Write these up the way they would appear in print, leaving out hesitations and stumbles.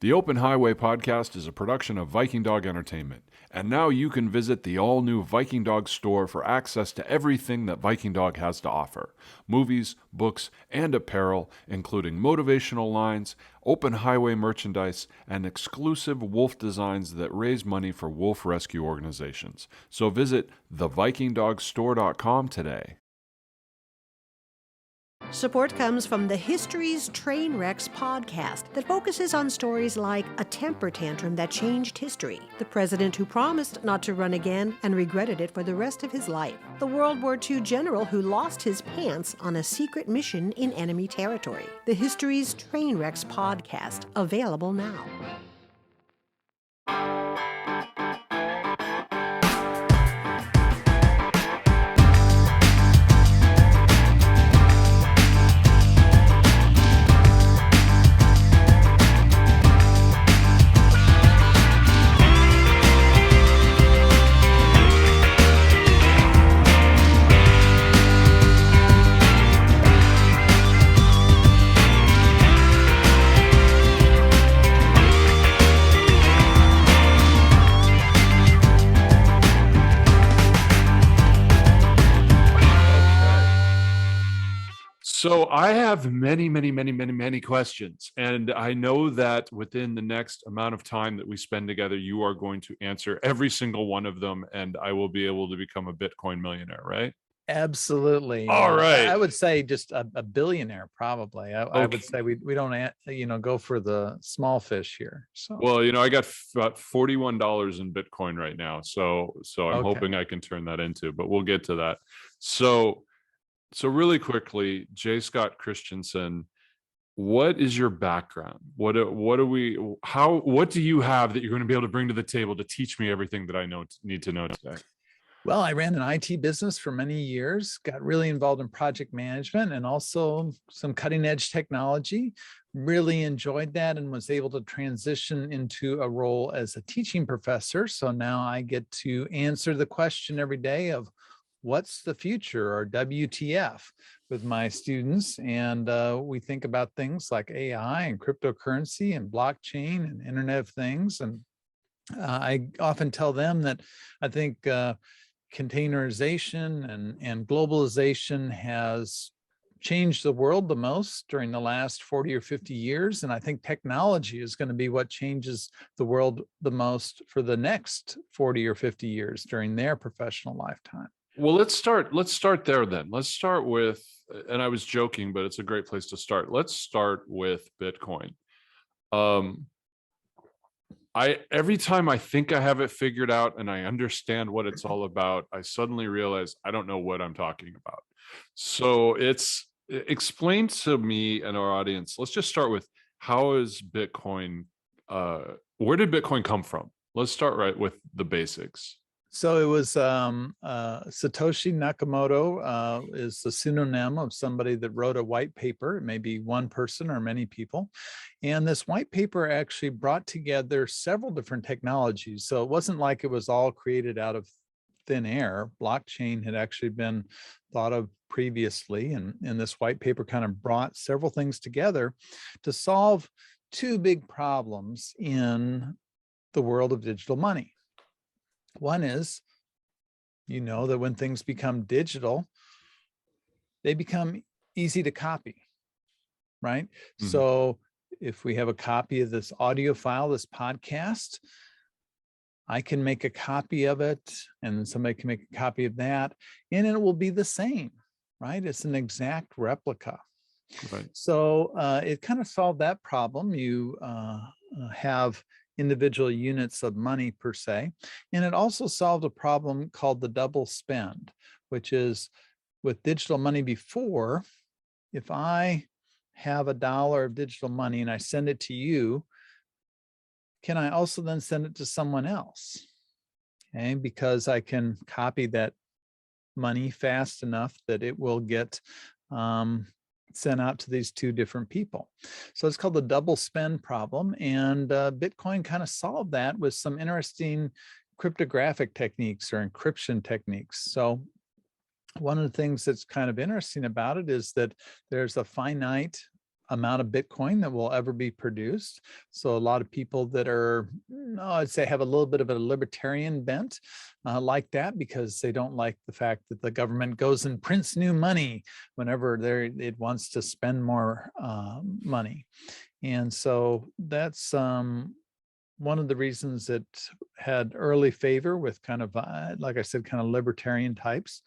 The Open Highway podcast is a production of Viking Dog Entertainment, and now you can visit the all-new Viking Dog store for access to everything that Viking Dog has to offer. Movies, books, and apparel, including motivational lines, open highway merchandise, and exclusive wolf designs that raise money for wolf rescue organizations. So visit thevikingdogstore.com today. Support comes from the History's Train Wrecks podcast that focuses on stories like a temper tantrum that changed history, the president who promised not to run again and regretted it for the rest of his life, the World War II general who lost his pants on a secret mission in enemy territory. The History's Train Wrecks podcast, available now. So I have many questions, and I know that within the next amount of time that we spend together, you are going to answer every single one of them, and I will be able to become a Bitcoin millionaire, right? Absolutely. All right. I would say just a billionaire, probably. I would say we don't go for the small fish here. So well, I got about $41 in Bitcoin right now, so I'm hoping I can turn that into, but we'll get to that. So really quickly, J. Scott Christianson, what is your background? What do you have that you're going to be able to bring to the table to teach me everything that I need to know today? Well, I ran an IT business for many years, got really involved in project management and also some cutting edge technology. Really enjoyed that and was able to transition into a role as a teaching professor. So now I get to answer the question every day of what's the future, or WTF, with my students. And we think about things like AI and cryptocurrency and blockchain and Internet of Things. And I often tell them that I think containerization and globalization has changed the world the most during the last 40 or 50 years. And I think technology is going to be what changes the world the most for the next 40 or 50 years during their professional lifetime. Well, let's start there then. Let's start with, and I was joking, but it's a great place to start. Let's start with Bitcoin. Every time I think I have it figured out and I understand what it's all about, I suddenly realize I don't know what I'm talking about. So explain to me and our audience. Let's just start with, how is Bitcoin, where did Bitcoin come from? Let's start right with the basics. So it was Satoshi Nakamoto is the pseudonym of somebody that wrote a white paper. It may be one person or many people. And this white paper actually brought together several different technologies. So it wasn't like it was all created out of thin air. Blockchain had actually been thought of previously. And this white paper kind of brought several things together to solve two big problems in the world of digital money. One is, that when things become digital, they become easy to copy, right? Mm-hmm. So if we have a copy of this audio file, this podcast, I can make a copy of it, and then somebody can make a copy of that, and it will be the same, right? It's an exact replica. Right. So it kind of solved that problem. You have individual units of money per se. And it also solved a problem called the double spend, which is with digital money before, if I have $1 of digital money and I send it to you, can I also then send it to someone else? Okay, because I can copy that money fast enough that it will get sent out to these two different people. So it's called the double spend problem. And Bitcoin kind of solved that with some interesting cryptographic techniques or encryption techniques. So one of the things that's kind of interesting about it is that there's a finite amount of Bitcoin that will ever be produced. So a lot of people that are, I'd say, have a little bit of a libertarian bent like that, because they don't like the fact that the government goes and prints new money whenever it wants to spend more money. And so that's one of the reasons it had early favor with kind of, like I said, kind of libertarian types.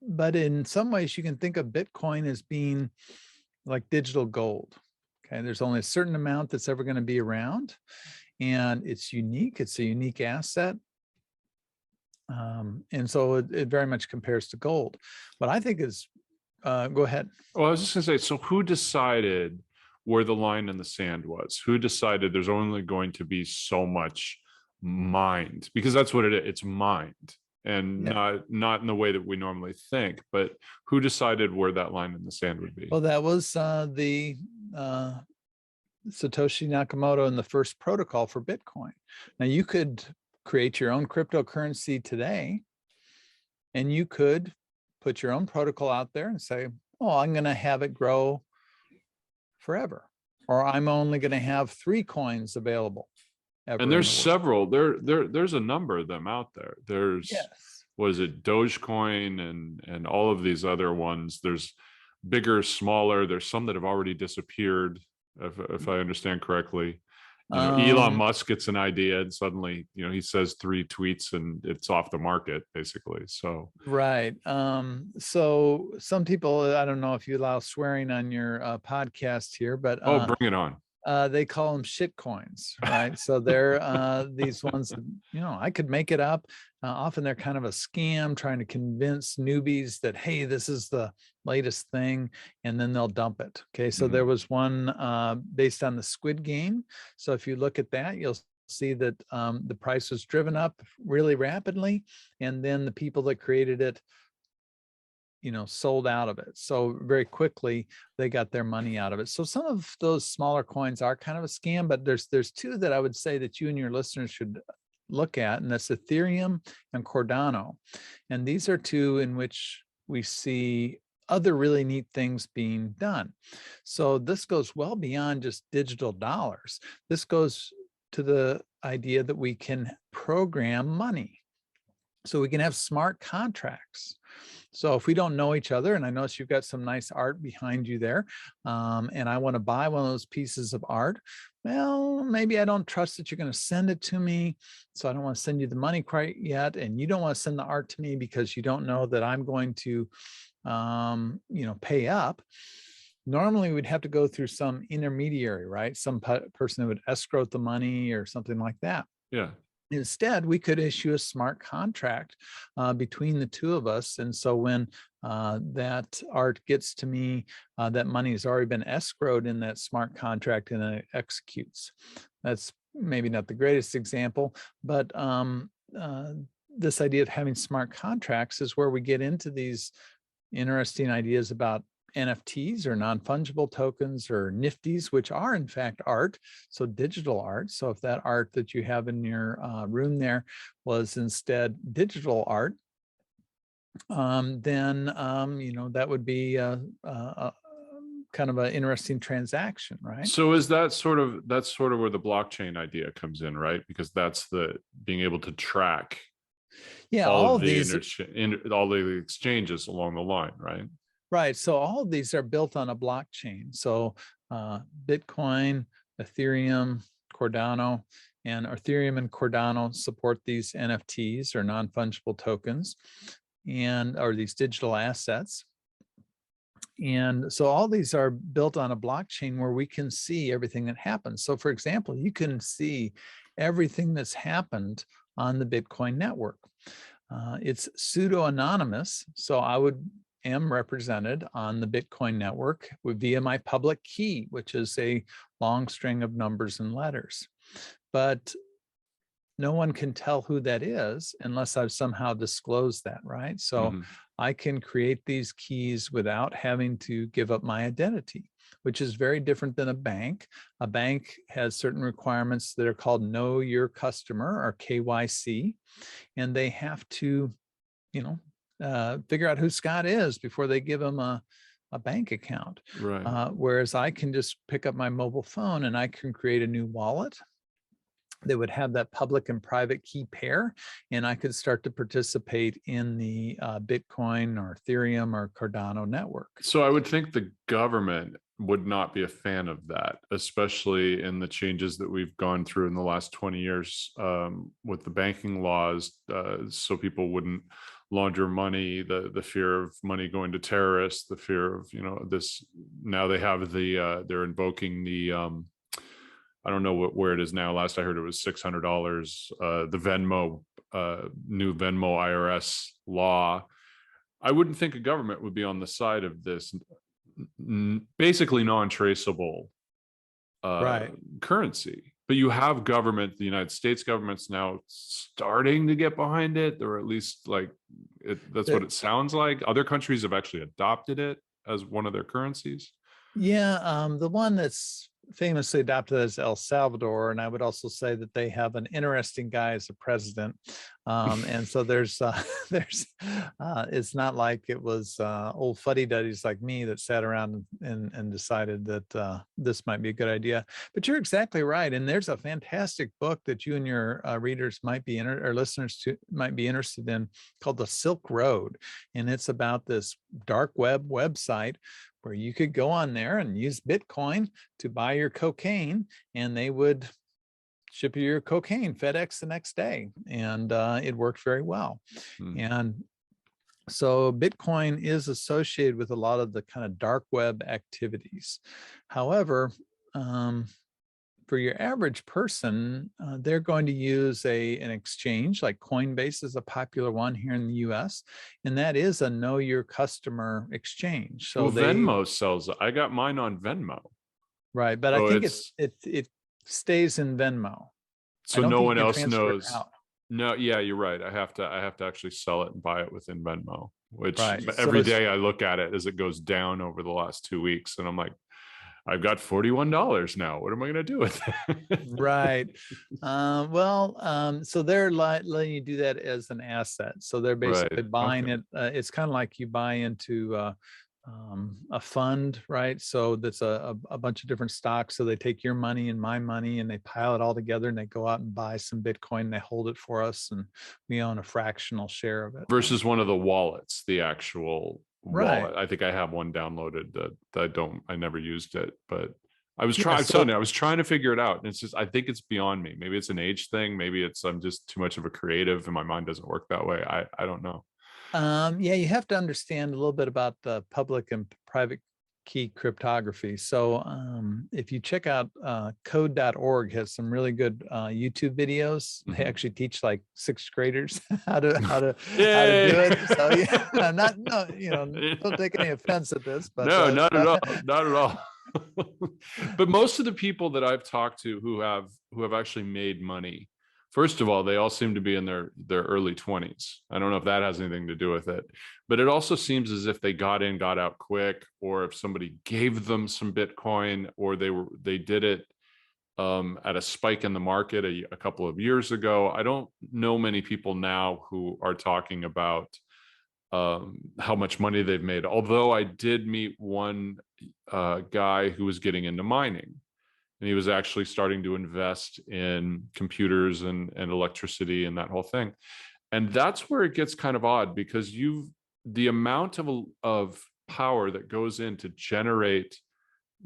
But in some ways, you can think of Bitcoin as being like digital gold. Okay, there's only a certain amount that's ever going to be around, and it's unique. It's a unique asset. And so it very much compares to gold. What I think is, go ahead. Well, I was just going to say, so who decided where the line in the sand was? Who decided there's only going to be so much mined? Because that's what it is. It's mined, and not in the way that we normally think. But who decided where that line in the sand would be? Well, that was the Satoshi Nakamoto in the first protocol for Bitcoin. Now, you could create your own cryptocurrency today, and you could put your own protocol out there and say, oh, I'm going to have it grow forever, or I'm only going to have 3 coins available. And there's several. There's a number of them out there. There's was it Dogecoin and all of these other ones. There's bigger, smaller. There's some that have already disappeared, if I understand correctly. Elon Musk gets an idea and suddenly, he says 3 tweets and it's off the market, basically. So right. So some people, I don't know if you allow swearing on your podcast here, but bring it on. They call them shit coins, right? So they're these ones that, I could make it up. Often they're kind of a scam, trying to convince newbies that, hey, this is the latest thing, and then they'll dump it. Okay, so there was one based on the Squid Game. So if you look at that, you'll see that the price was driven up really rapidly, and then the people that created it, sold out of it. So very quickly they got their money out of it. So some of those smaller coins are kind of a scam, but there's 2 that I would say that you and your listeners should look at, and that's Ethereum and Cardano. And these are 2 in which we see other really neat things being done. So this goes well beyond just digital dollars. This goes to the idea that we can program money. So we can have smart contracts. So if we don't know each other, and I notice you've got some nice art behind you there, and I want to buy one of those pieces of art, well, maybe I don't trust that you're going to send it to me, so I don't want to send you the money quite yet, and you don't want to send the art to me because you don't know that I'm going to, pay up. Normally, we'd have to go through some intermediary, right? Some person who would escrow the money or something like that. Yeah. Instead, we could issue a smart contract between the 2 of us. And so when that art gets to me, that money has already been escrowed in that smart contract, and it executes. That's maybe not the greatest example, but this idea of having smart contracts is where we get into these interesting ideas about NFTs, or non-fungible tokens, or nifties, which are in fact art, so digital art. So if that art that you have in your room there was instead digital art, then that would be kind of an interesting transaction, right? So is that's sort of where the blockchain idea comes in, right? Because that's the being able to track all of the exchanges along the line, right? Right. So all of these are built on a blockchain. So Bitcoin, Ethereum, Cardano, and Ethereum and Cardano support these NFTs, or non-fungible tokens, or these digital assets. And so all these are built on a blockchain where we can see everything that happens. So for example, you can see everything that's happened on the Bitcoin network. It's pseudo-anonymous. So I am represented on the Bitcoin network via my public key, which is a long string of numbers and letters. But no one can tell who that is unless I've somehow disclosed that, right? So I can create these keys without having to give up my identity, which is very different than a bank. A bank has certain requirements that are called Know Your Customer, or KYC, and they have to, figure out who Scott is before they give him a a bank account. Right. Whereas I can just pick up my mobile phone and I can create a new wallet that would have that public and private key pair, and I could start to participate in the Bitcoin or Ethereum or Cardano network. So I would think the government would not be a fan of that, especially in the changes that we've gone through in the last 20 years with the banking laws, so people wouldn't launder money, the fear of money going to terrorists, the fear of, this. Now they have they're invoking the I don't know where it is now. Last I heard it was $600. The Venmo, new Venmo IRS law. I wouldn't think a government would be on the side of this basically non-traceable Right. currency. But you have government, the United States government's now starting to get behind it, or at least that's what it sounds like. Other countries have actually adopted it as one of their currencies. Yeah, the one that's famously adopted is El Salvador, and I would also say that they have an interesting guy as a president. And so there's it's not like it was old fuddy-duddies like me that sat around and decided that this might be a good idea. But you're exactly right, and there's a fantastic book that you and your readers might be or listeners might be interested in called The Silk Road, and it's about this dark web website where you could go on there and use Bitcoin to buy your cocaine, and they would ship you your cocaine FedEx the next day. And it worked very well. And so Bitcoin is associated with a lot of the kind of dark web activities. However, for your average person, they're going to use an exchange like Coinbase is a popular one here in the US, and that is a know your customer exchange. So Venmo sells it. I got mine on Venmo. Right, but I think it stays in Venmo. So no one else knows. No, yeah, you're right. I have to actually sell it and buy it within Venmo, which every day I look at it as it goes down over the last 2 weeks, and I'm like, I've got $41 now. What am I going to do with it? Right. So they're letting you do that as an asset. So they're basically buying it. It's kind of like you buy into a fund, right? So that's a bunch of different stocks. So they take your money and my money and they pile it all together and they go out and buy some Bitcoin. And they hold it for us, and we own a fractional share of it. Versus one of the wallets, the actual right. wallet. I think I have one downloaded that I never used it, but I was trying. I was trying to figure it out, and it's just, I think it's beyond me. Maybe it's an age thing. Maybe I'm just too much of a creative, and my mind doesn't work that way. I don't know. Yeah, you have to understand a little bit about the public and private key cryptography. So if you check out code.org has some really good YouTube videos. They actually teach like sixth graders how to do it. So yeah, don't take any offense at this, but no, not at all. Not at all. But most of the people that I've talked to who have actually made money, first of all, they all seem to be in their early 20s. I don't know if that has anything to do with it, but it also seems as if they got in, got out quick, or if somebody gave them some Bitcoin, or they did it at a spike in the market a couple of years ago. I don't know many people now who are talking about how much money they've made. Although I did meet one guy who was getting into mining. And he was actually starting to invest in computers and electricity and that whole thing. And that's where it gets kind of odd, because the amount of power that goes in to generate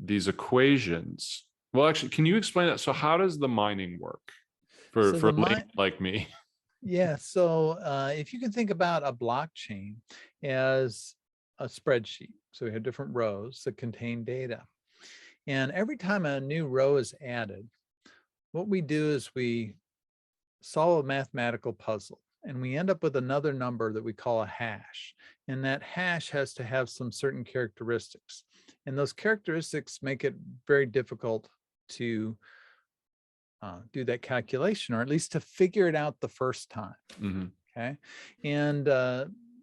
these equations. Well, actually, can you explain that? So how does the mining work for a lady like me? Yeah. So if you can think about a blockchain as a spreadsheet, so we have different rows that contain data. And every time a new row is added, what we do is we solve a mathematical puzzle, and we end up with another number that we call a hash. And that hash has to have some certain characteristics. And those characteristics make it very difficult to do that calculation, or at least to figure it out the first time. Mm-hmm. Okay. And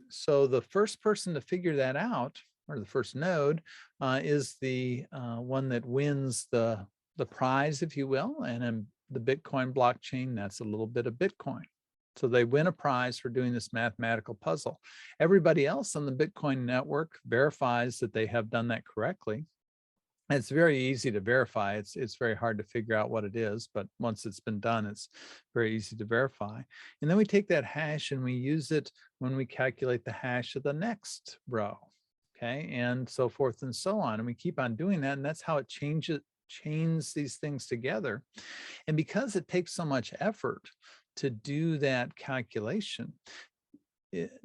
so the first person to figure that out, or the first node, is the one that wins the prize, if you will. And in the Bitcoin blockchain, that's a little bit of Bitcoin. So they win a prize for doing this mathematical puzzle. Everybody else on the Bitcoin network verifies that they have done that correctly. And it's very easy to verify. It's very hard to figure out what it is, but once it's been done, it's very easy to verify. And then we take that hash and we use it when we calculate the hash of the next row. Okay, and so forth and so on. And we keep on doing that. And that's how it chains these things together. And because it takes so much effort to do that calculation,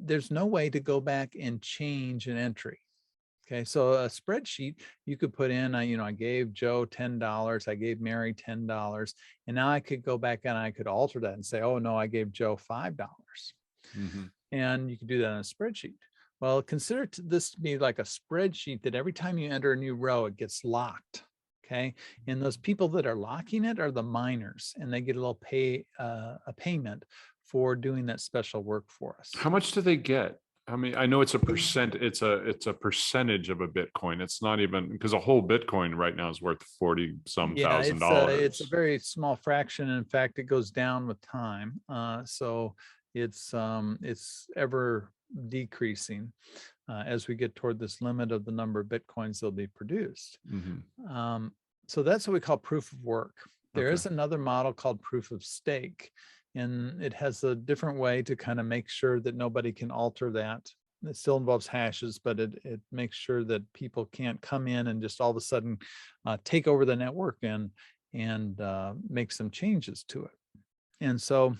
there's no way to go back and change an entry. Okay, so a spreadsheet, you could put in, I gave Joe $10, I gave Mary $10, and now I could go back and I could alter that and say, oh no, I gave Joe $5. Mm-hmm. And you could do that on a spreadsheet. Well, consider this to be like a spreadsheet that every time you enter a new row, it gets locked. Okay, and those people that are locking it are the miners, and they get a little a payment for doing that special work for us. How much do they get? I mean, I know it's a percent. It's a percentage of a Bitcoin. It's not even, because a whole Bitcoin right now is worth $40-some thousand dollars. It's a very small fraction. In fact, it goes down with time. So it's ever decreasing as we get toward this limit of the number of Bitcoins that'll be produced. Mm-hmm. So that's what we call proof of work. There Okay. is another model called proof of stake, and it has a different way to kind of make sure that nobody can alter that. It still involves hashes, but it makes sure that people can't come in and just all of a sudden take over the network and make some changes to it. And so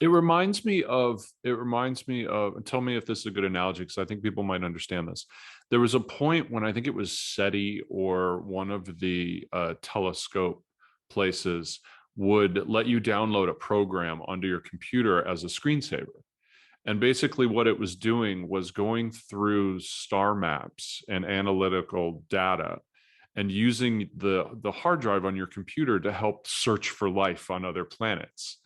it reminds me of, tell me if this is a good analogy, because I think people might understand this. There was a point when I think it was SETI or one of the telescope places would let you download a program onto your computer as a screensaver. And basically what it was doing was going through star maps and analytical data and using the hard drive on your computer to help search for life on other planets.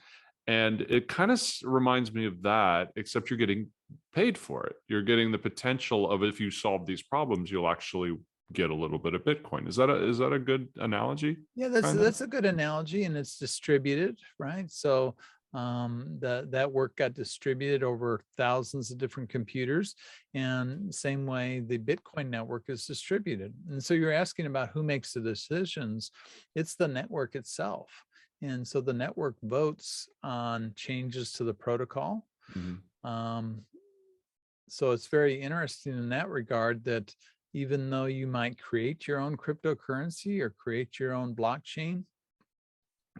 And it kind of reminds me of that, except you're getting paid for it. You're getting the potential of, if you solve these problems, you'll actually get a little bit of Bitcoin. Is that a good analogy? Yeah, that's a good analogy, and it's distributed, right? So that work got distributed over thousands of different computers, and same way the Bitcoin network is distributed. And so you're asking about who makes the decisions. It's the network itself. And so the network votes on changes to the protocol. Mm-hmm. So it's very interesting in that regard that even though you might create your own cryptocurrency or create your own blockchain,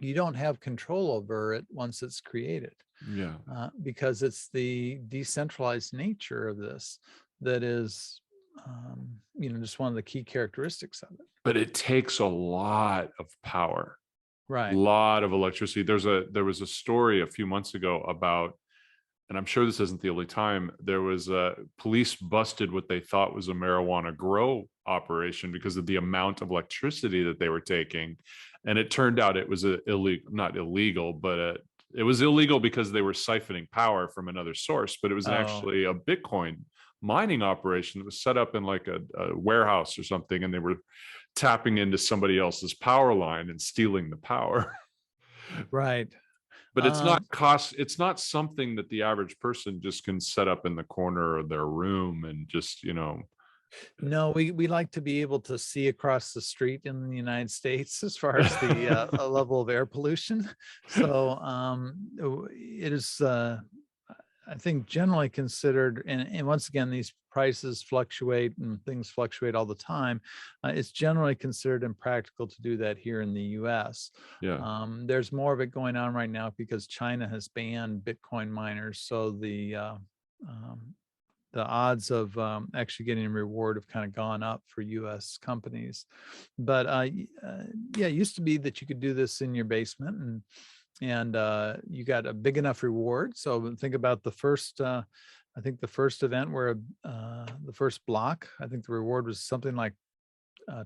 you don't have control over it once it's created. Yeah. Because it's the decentralized nature of this that is, just one of the key characteristics of it. But it takes a lot of power. Right. A lot of electricity. There was a story a few months ago about, and I'm sure this isn't the only time, there was police busted what they thought was a marijuana grow operation because of the amount of electricity that they were taking. And it turned out it was not illegal, but it was illegal because they were siphoning power from another source, but it was actually a Bitcoin mining operation that was set up in like a warehouse or something, and they were tapping into somebody else's power line and stealing the power. Right. But it's not something that the average person just can set up in the corner of their room and just, No, we like to be able to see across the street in the United States as far as the level of air pollution. So it is, I think, generally considered, and once again, these prices fluctuate and things fluctuate all the time. It's generally considered impractical to do that here in the US. Yeah. There's more of it going on right now because China has banned Bitcoin miners. So the odds of actually getting a reward have kind of gone up for US companies. But yeah, it used to be that you could do this in your basement and you got a big enough reward. So think about the first, I think the first event where the first block, I think the reward was something like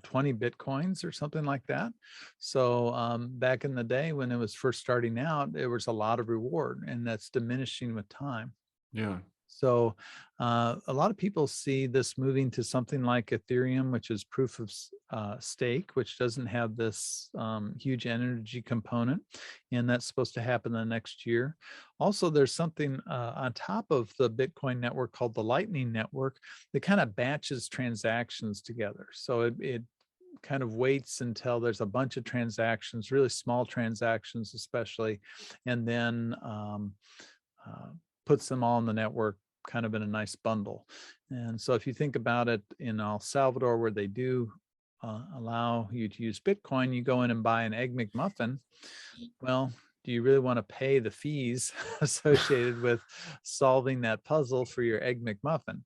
20 Bitcoins or something like that. So back in the day when it was first starting out, there was a lot of reward, and that's diminishing with time. Yeah. So a lot of people see this moving to something like Ethereum, which is proof of stake, which doesn't have this huge energy component. And that's supposed to happen the next year. Also, there's something on top of the Bitcoin network called the Lightning Network that kind of batches transactions together. So it kind of waits until there's a bunch of transactions, really small transactions especially, and then puts them all in the network kind of in a nice bundle. And so if you think about it, in El Salvador, where they do allow you to use Bitcoin, you go in and buy an Egg McMuffin. Well, do you really want to pay the fees associated with solving that puzzle for your Egg McMuffin?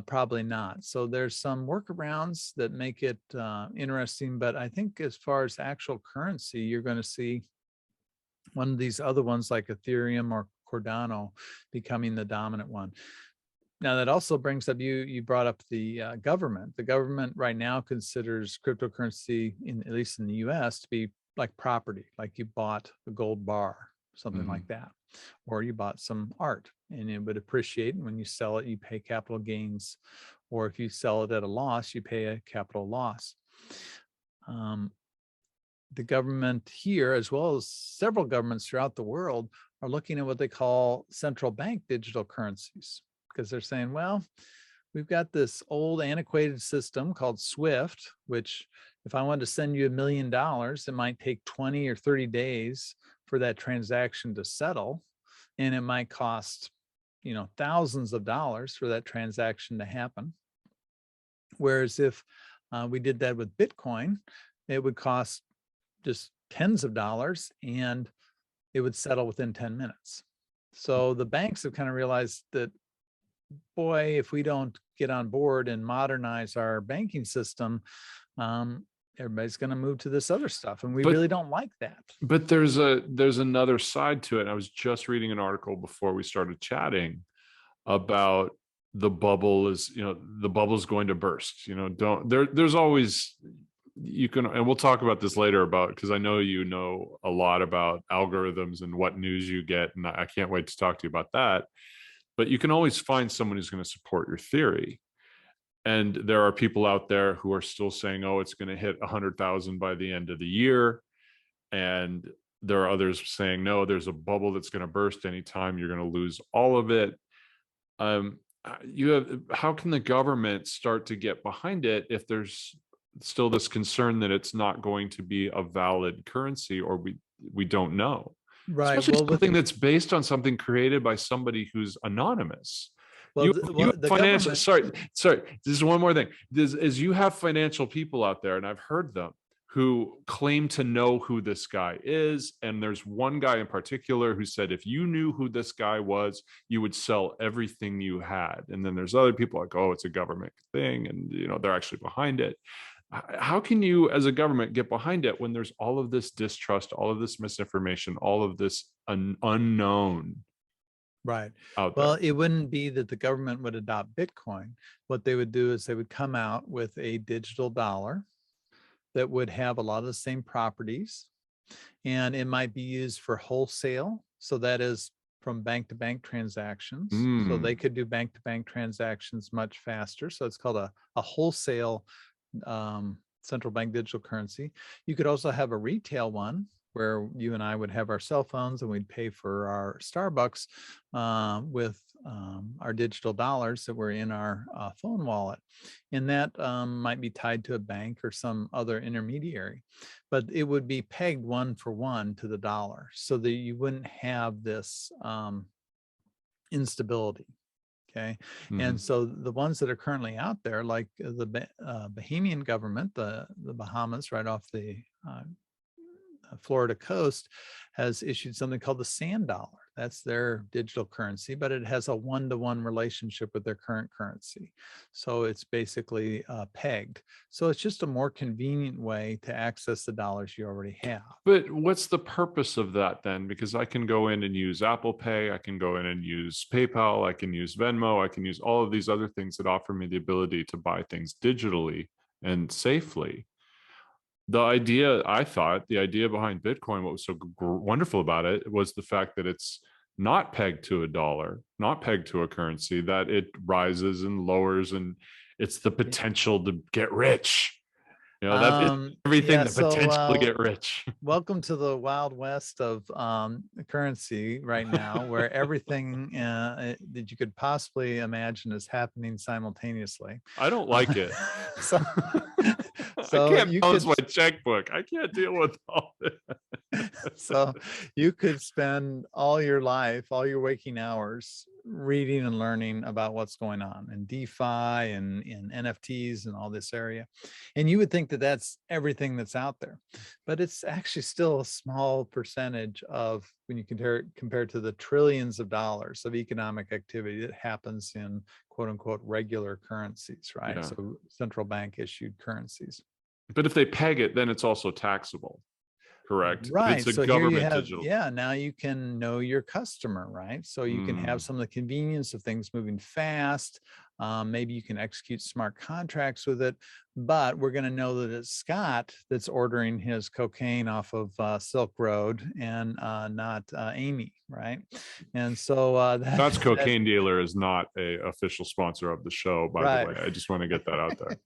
Probably not. So there's some workarounds that make it interesting, but I think as far as actual currency, you're going to see one of these other ones like Ethereum or Cardano becoming the dominant one. Now that also brings up, you brought up the government. The government right now considers cryptocurrency, at least in the US, to be like property, like you bought a gold bar, something like that, or you bought some art and it would appreciate. And when you sell it, you pay capital gains, or if you sell it at a loss, you pay a capital loss. The government here, as well as several governments throughout the world, are looking at what they call central bank digital currencies, because they're saying, well, we've got this old antiquated system called SWIFT, which if I wanted to send you $1 million, it might take 20 or 30 days for that transaction to settle. And it might cost, thousands of dollars for that transaction to happen. Whereas if we did that with Bitcoin, it would cost just tens of dollars and it would settle within 10 minutes. So the banks have kind of realized that, boy, if we don't get on board and modernize our banking system, everybody's going to move to this other stuff. And we really don't like that. But there's another side to it. I was just reading an article before we started chatting about the bubble the bubble's going to burst. There's always, you can, and we'll talk about this later because I know you know a lot about algorithms and what news you get, and I can't wait to talk to you about that. But you can always find someone who's going to support your theory. And there are people out there who are still saying, oh, it's going to hit 100,000 by the end of the year. And there are others saying, no, there's a bubble that's going to burst anytime. You're going to lose all of it. How can the government start to get behind it if there's still this concern that it's not going to be a valid currency, or we don't know? Right. Especially something that's based on something created by somebody who's anonymous. Well, the financial, sorry, this is one more thing. Is you have financial people out there, and I've heard them, who claim to know who this guy is. And there's one guy in particular who said, if you knew who this guy was, you would sell everything you had. And then there's other people like, oh, it's a government thing, and they're actually behind it. How can you, as a government, get behind it when there's all of this distrust, all of this misinformation, all of this unknown? Right. Well, it wouldn't be that the government would adopt Bitcoin. What they would do is they would come out with a digital dollar that would have a lot of the same properties, and it might be used for wholesale. So that is from bank to bank transactions. So they could do bank to bank transactions much faster. So it's called a wholesale central bank digital currency. You could also have a retail one where you and I would have our cell phones and we'd pay for our Starbucks with our digital dollars that were in our phone wallet. And that might be tied to a bank or some other intermediary, but it would be pegged 1-for-1 to the dollar so that you wouldn't have this instability. Okay. And so the ones that are currently out there, like the Bahamian government, the Bahamas right off the Florida coast, has issued something called the sand dollar. That's their digital currency, but it has a 1-to-1 relationship with their current currency. So it's basically pegged. So it's just a more convenient way to access the dollars you already have. But what's the purpose of that then? Because I can go in and use Apple Pay, I can go in and use PayPal, I can use Venmo, I can use all of these other things that offer me the ability to buy things digitally and safely. The idea behind Bitcoin, what was so wonderful about it, was the fact that it's not pegged to a dollar, not pegged to a currency, that it rises and lowers, and it's the potential to get rich. That is everything, Yeah, the so potential to get rich. welcome to the wild west of currency right now, where everything that you could possibly imagine is happening simultaneously. I don't like it. So, I can't balance my checkbook. I can't deal with all this. So you could spend all your life, all your waking hours reading and learning about what's going on in DeFi and in NFTs and all this area. And you would think that that's everything that's out there, but it's actually still a small percentage of, when you compare to the trillions of dollars of economic activity that happens in quote unquote regular currencies, right? Yeah. So central bank issued currencies. But if they peg it, then it's also taxable. Correct. Right. It's a So here you government have, digital. yeah, now you can know your customer, right? So you can have some of the convenience of things moving fast. Maybe you can execute smart contracts with it, but we're going to know that it's Scott that's ordering his cocaine off of Silk Road and not Amy, right? And so Scott's Cocaine Dealer is not a official sponsor of the show, by the way. I just want to get that out there.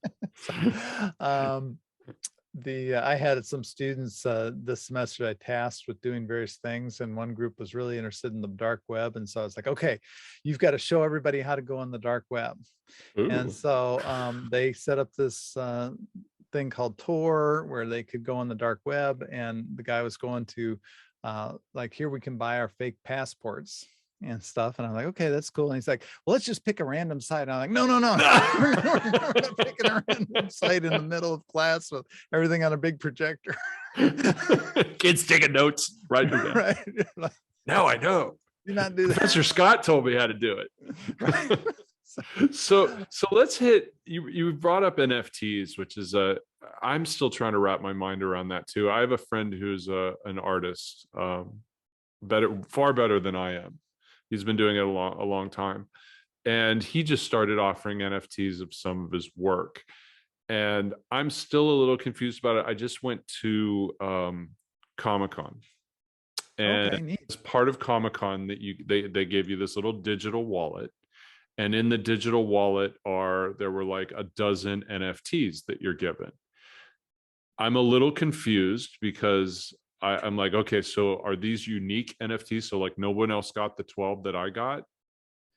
I had some students this semester I tasked with doing various things, and one group was really interested in the dark web, and so I was like, okay, you've got to show everybody how to go on the dark web. Ooh. And so they set up this thing called Tor where they could go on the dark web, and the guy was going to like, here we can buy our fake passports and stuff. And I'm like, okay, that's cool. And he's like, well, let's just pick a random site. And I'm like, no. We're not picking a random site in the middle of class with everything on a big projector. Kids taking notes, right? Right. Like, now I know. Do not do that. Professor Scott told me how to do it. Right. So let's hit, you brought up NFTs, which is I'm still trying to wrap my mind around that too. I have a friend who's an artist, far better than I am. He's been doing it a long time. And he just started offering NFTs of some of his work. And I'm still a little confused about it. I just went to Comic-Con. And as part of Comic-Con, they gave you this little digital wallet. And in the digital wallet there were like a dozen NFTs that you're given. I'm a little confused because I'm like, okay, so are these unique NFTs? So like no one else got the 12 that I got.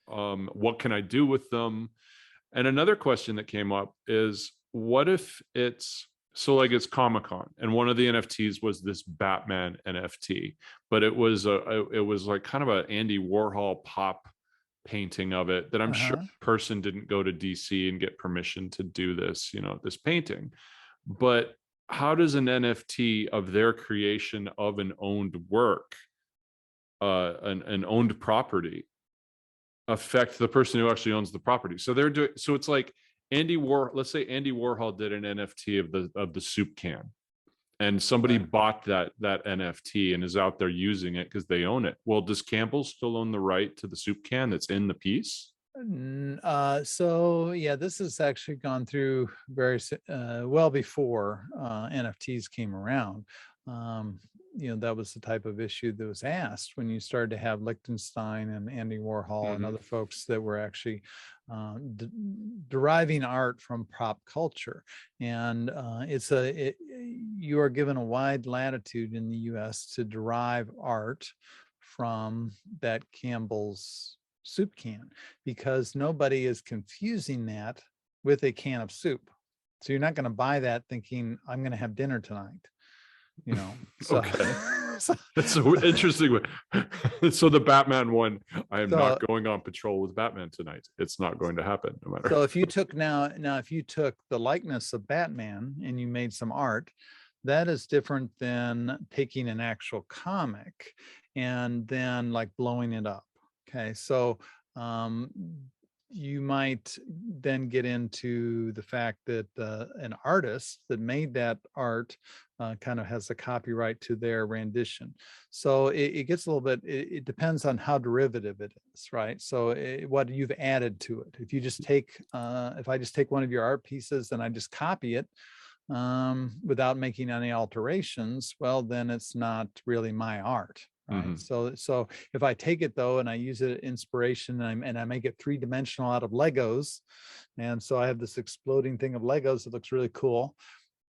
What can I do with them? And another question that came up is, what if it's Comic-Con, and one of the NFTs was this Batman NFT, but it was like kind of an Andy Warhol pop painting of it that I'm sure the person didn't go to DC and get permission to do this, this painting. But how does an NFT of their creation of an owned work, an owned property, affect the person who actually owns the property? So it's like let's say Andy Warhol did an NFT of the soup can, and somebody bought that NFT and is out there using it because they own it. Well, does Campbell still own the right to the soup can that's in the piece? So yeah, this has actually gone through well before NFTs came around. That was the type of issue that was asked when you started to have Liechtenstein and Andy Warhol and other folks that were actually deriving art from pop culture. And you are given a wide latitude in the US to derive art from that Campbell's soup can, because nobody is confusing that with a can of soup. So you're not going to buy that thinking I'm going to have dinner tonight. So, okay. That's so interesting. So the Batman one, I am not going on patrol with Batman tonight. It's not going to happen no matter. So if you took if you took the likeness of Batman and you made some art, that is different than taking an actual comic and then like blowing it up. Okay, so you might then get into the fact that an artist that made that art kind of has a copyright to their rendition. So it gets a little bit, it depends on how derivative it is, right? So what you've added to it. If you just take, if I just take one of your art pieces and I just copy it without making any alterations, well, then it's not really my art. right? So if I take it though and I use it as inspiration and I make it three-dimensional out of Legos, and so I have this exploding thing of Legos that looks really cool.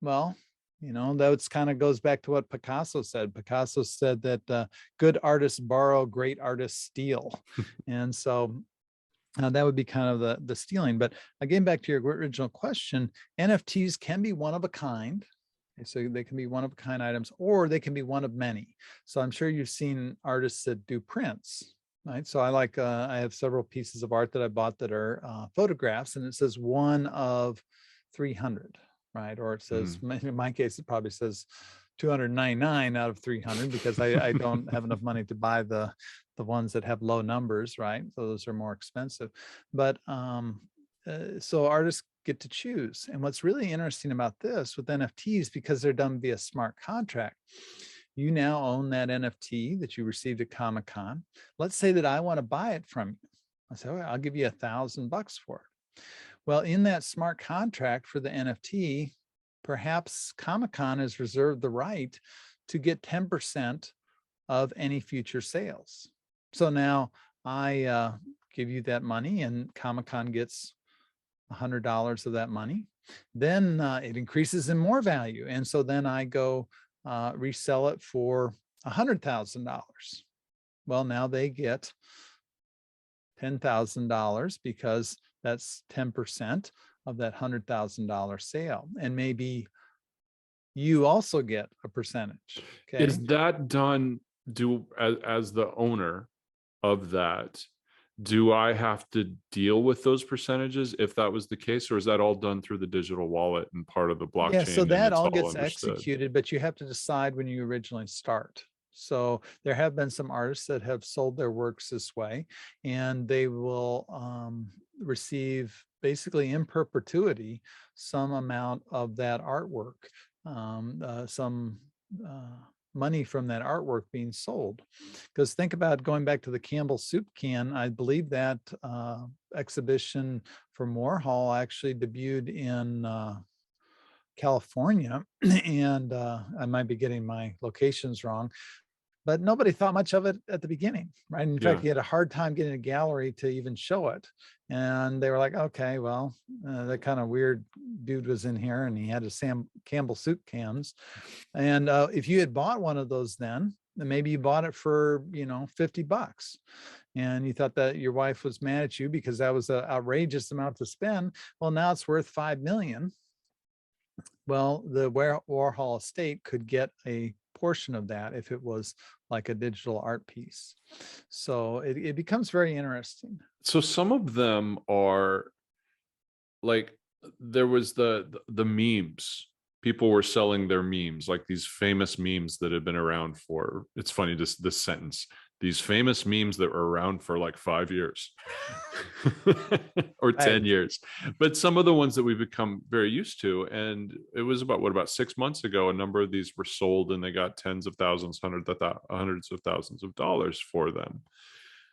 Well, that kind of goes back to what Picasso said. Picasso said that good artists borrow, great artists steal. And so that would be kind of the stealing. But again, back to your original question, NFTs can be one of a kind. So they can be one of a kind items, or they can be one of many. So I'm sure you've seen artists that do prints, right? So I have several pieces of art that I bought that are photographs, and it says one of 300. Right? Or it says, in my case, it probably says 299 out of 300 because I don't have enough money to buy the ones that have low numbers, right? So those are more expensive. But so artists get to choose. And what's really interesting about this with NFTs, because they're done via smart contract, you now own that NFT that you received at Comic-Con. Let's say that I want to buy it from you. I say, I'll give you $1,000 for it. Well, in that smart contract for the NFT, perhaps Comic-Con has reserved the right to get 10% of any future sales. So now I give you that money and Comic-Con gets $100 of that money. Then it increases in more value. And so then I go resell it for $100,000. Well, now they get $10,000 because that's 10% of that $100,000 sale. And maybe you also get a percentage. Okay. Is that done as the owner of that? Do I have to deal with those percentages if that was the case, or is that all done through the digital wallet and part of the blockchain? Yeah, so that all gets understood? executed, but you have to decide when you originally start. So there have been some artists that have sold their works this way, and they will receive basically in perpetuity some amount of that artwork, some money from that artwork being sold. Because think about going back to the Campbell soup can, I believe that exhibition from Warhol actually debuted in California, and I might be getting my locations wrong, but nobody thought much of it at the beginning, right? In fact, he had a hard time getting a gallery to even show it. And they were like, okay, well, that kind of weird dude was in here and he had a Campbell soup cans. And if you had bought one of those then maybe you bought it for, $50. And you thought that your wife was mad at you because that was an outrageous amount to spend. Well, now it's worth $5 million. Well, the Warhol estate could get a portion of that if it was like a digital art piece. So it becomes very interesting. So some of them are like, there was the memes. People were selling their memes, like these famous memes that had been around for, it's funny, this sentence, these famous memes that were around for like 5 years or 10 years. But some of the ones that we've become very used to, and it was about 6 months ago, a number of these were sold and they got tens of thousands, hundreds of thousands of dollars for them.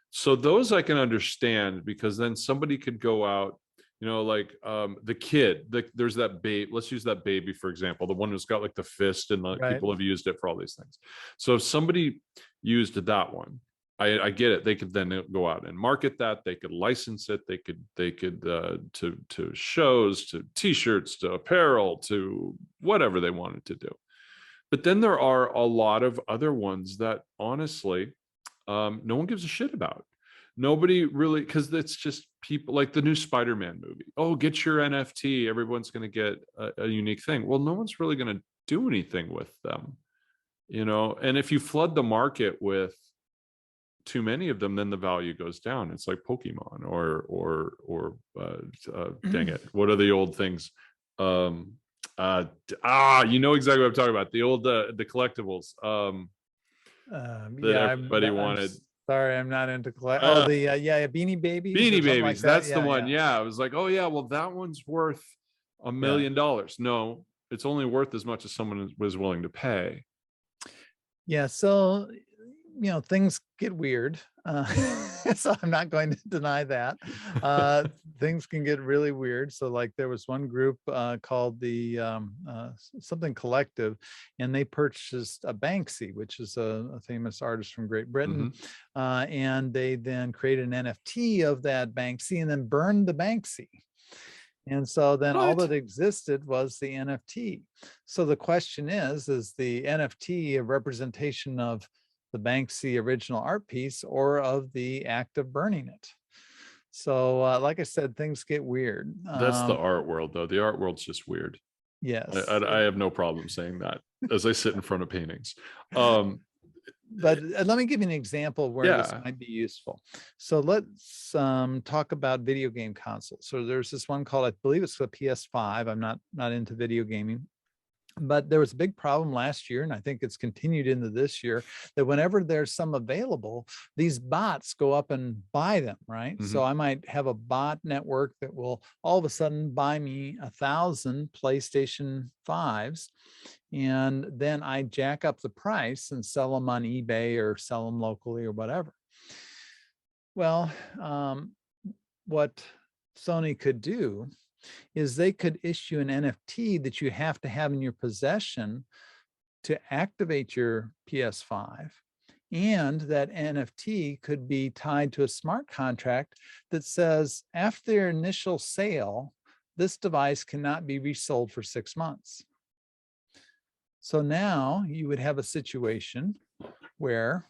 So those I can understand, because then somebody could go out, like the kid, there's that babe, let's use that baby for example, the one who's got like the fist, and people have used it for all these things. So if somebody used that one, I get it, they could then go out and market that, they could license it, they could to shows, to t-shirts, to apparel, to whatever they wanted to do. But then there are a lot of other ones that honestly no one gives a shit about. Nobody really, because it's just people like the new Spider-Man movie. Oh, get your NFT. Everyone's going to get a unique thing. Well, no one's really going to do anything with them, And if you flood the market with too many of them, then the value goes down. It's like Pokemon or dang it, what are the old things? You know exactly what I'm talking about. The old the collectibles. That everybody wanted. Sorry, I'm not into collect. Beanie Babies. Beanie Babies. Like that's the one. Yeah, I was like, oh yeah, well that one's worth $1 million. No, it's only worth as much as someone was willing to pay. Yeah. So things get weird. So I'm not going to deny that. Things can get really weird. So like there was one group called the something collective, and they purchased a Banksy, which is a famous artist from Great Britain. And they then created an NFT of that Banksy and then burned the Banksy. And so then all that existed was the NFT. So the question is the NFT a representation of the Banksy original art piece or of the act of burning it? So like I said, things get weird. That's the art world, though. The art world's just weird. Yes. I have no problem saying that as I sit in front of paintings. But let me give you an example where this might be useful. So let's talk about video game consoles. So there's this one called, I believe it's the PS5. I'm not into video gaming. But there was a big problem last year, and I think it's continued into this year, that whenever there's some available, these bots go up and buy them, right? So I might have a bot network that will all of a sudden buy me 1,000 PlayStation 5s, and then I jack up the price and sell them on eBay or sell them locally or whatever. Well, what Sony could do is they could issue an NFT that you have to have in your possession to activate your PS5. And that NFT could be tied to a smart contract that says after their initial sale, this device cannot be resold for 6 months. So now you would have a situation where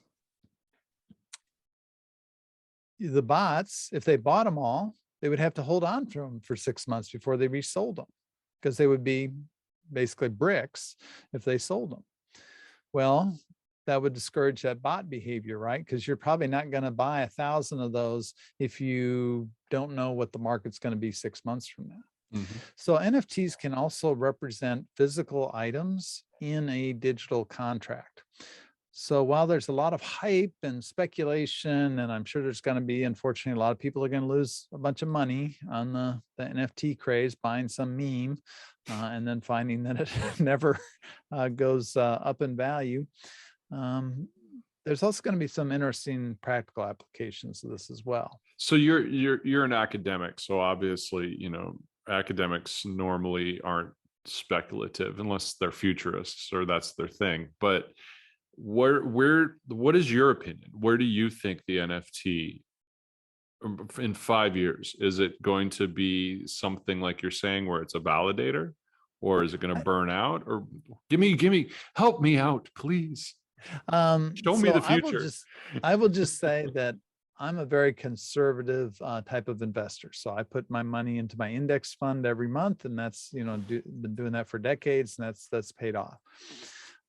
the bots, if they bought them all, they would have to hold on to them for 6 months before they resold them, because they would be basically bricks if they sold them. Well, that would discourage that bot behavior, right? Because you're probably not going to buy 1,000 of those if you don't know what the market's going to be 6 months from now. So NFTs can also represent physical items in a digital contract. So while there's a lot of hype and speculation, and I'm sure there's going to be, unfortunately, a lot of people are going to lose a bunch of money on the NFT craze, buying some meme and then finding that it never goes up in value. There's also going to be some interesting practical applications of this as well. So you're an academic, so obviously, academics normally aren't speculative unless they're futurists or that's their thing. But what is your opinion? Where do you think the NFT in 5 years? Is it going to be something like you're saying where it's a validator, or is it going to burn out? Or help me out, please. Show me the future. I will just say that I'm a very conservative type of investor. So I put my money into my index fund every month, and that's, been doing that for decades, and that's paid off.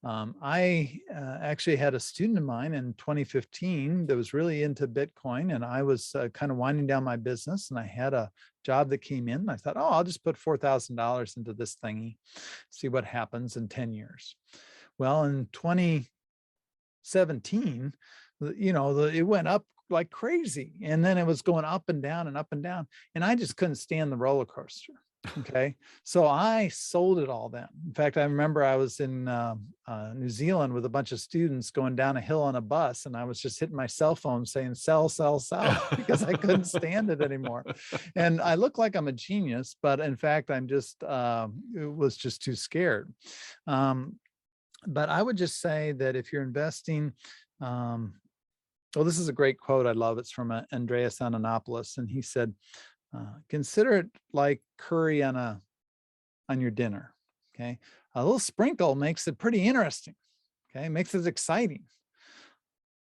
I actually had a student of mine in 2015 that was really into Bitcoin, and I was kind of winding down my business, and I had a job that came in. And I thought, I'll just put $4,000 into this thingy, see what happens in 10 years. Well, in 2017, it went up like crazy, and then it was going up and down and up and down, and I just couldn't stand the roller coaster. Okay. So I sold it all then. In fact, I remember I was in New Zealand with a bunch of students going down a hill on a bus, and I was just hitting my cell phone saying, sell, sell, sell, because I couldn't stand it anymore. And I look like I'm a genius, but in fact, I'm just, was just too scared. But I would just say that if you're investing, well, this is a great quote I love. It's from Andreas Antonopoulos, and he said, consider it like curry on your dinner. Okay. A little sprinkle makes it pretty interesting. Okay. Makes it exciting.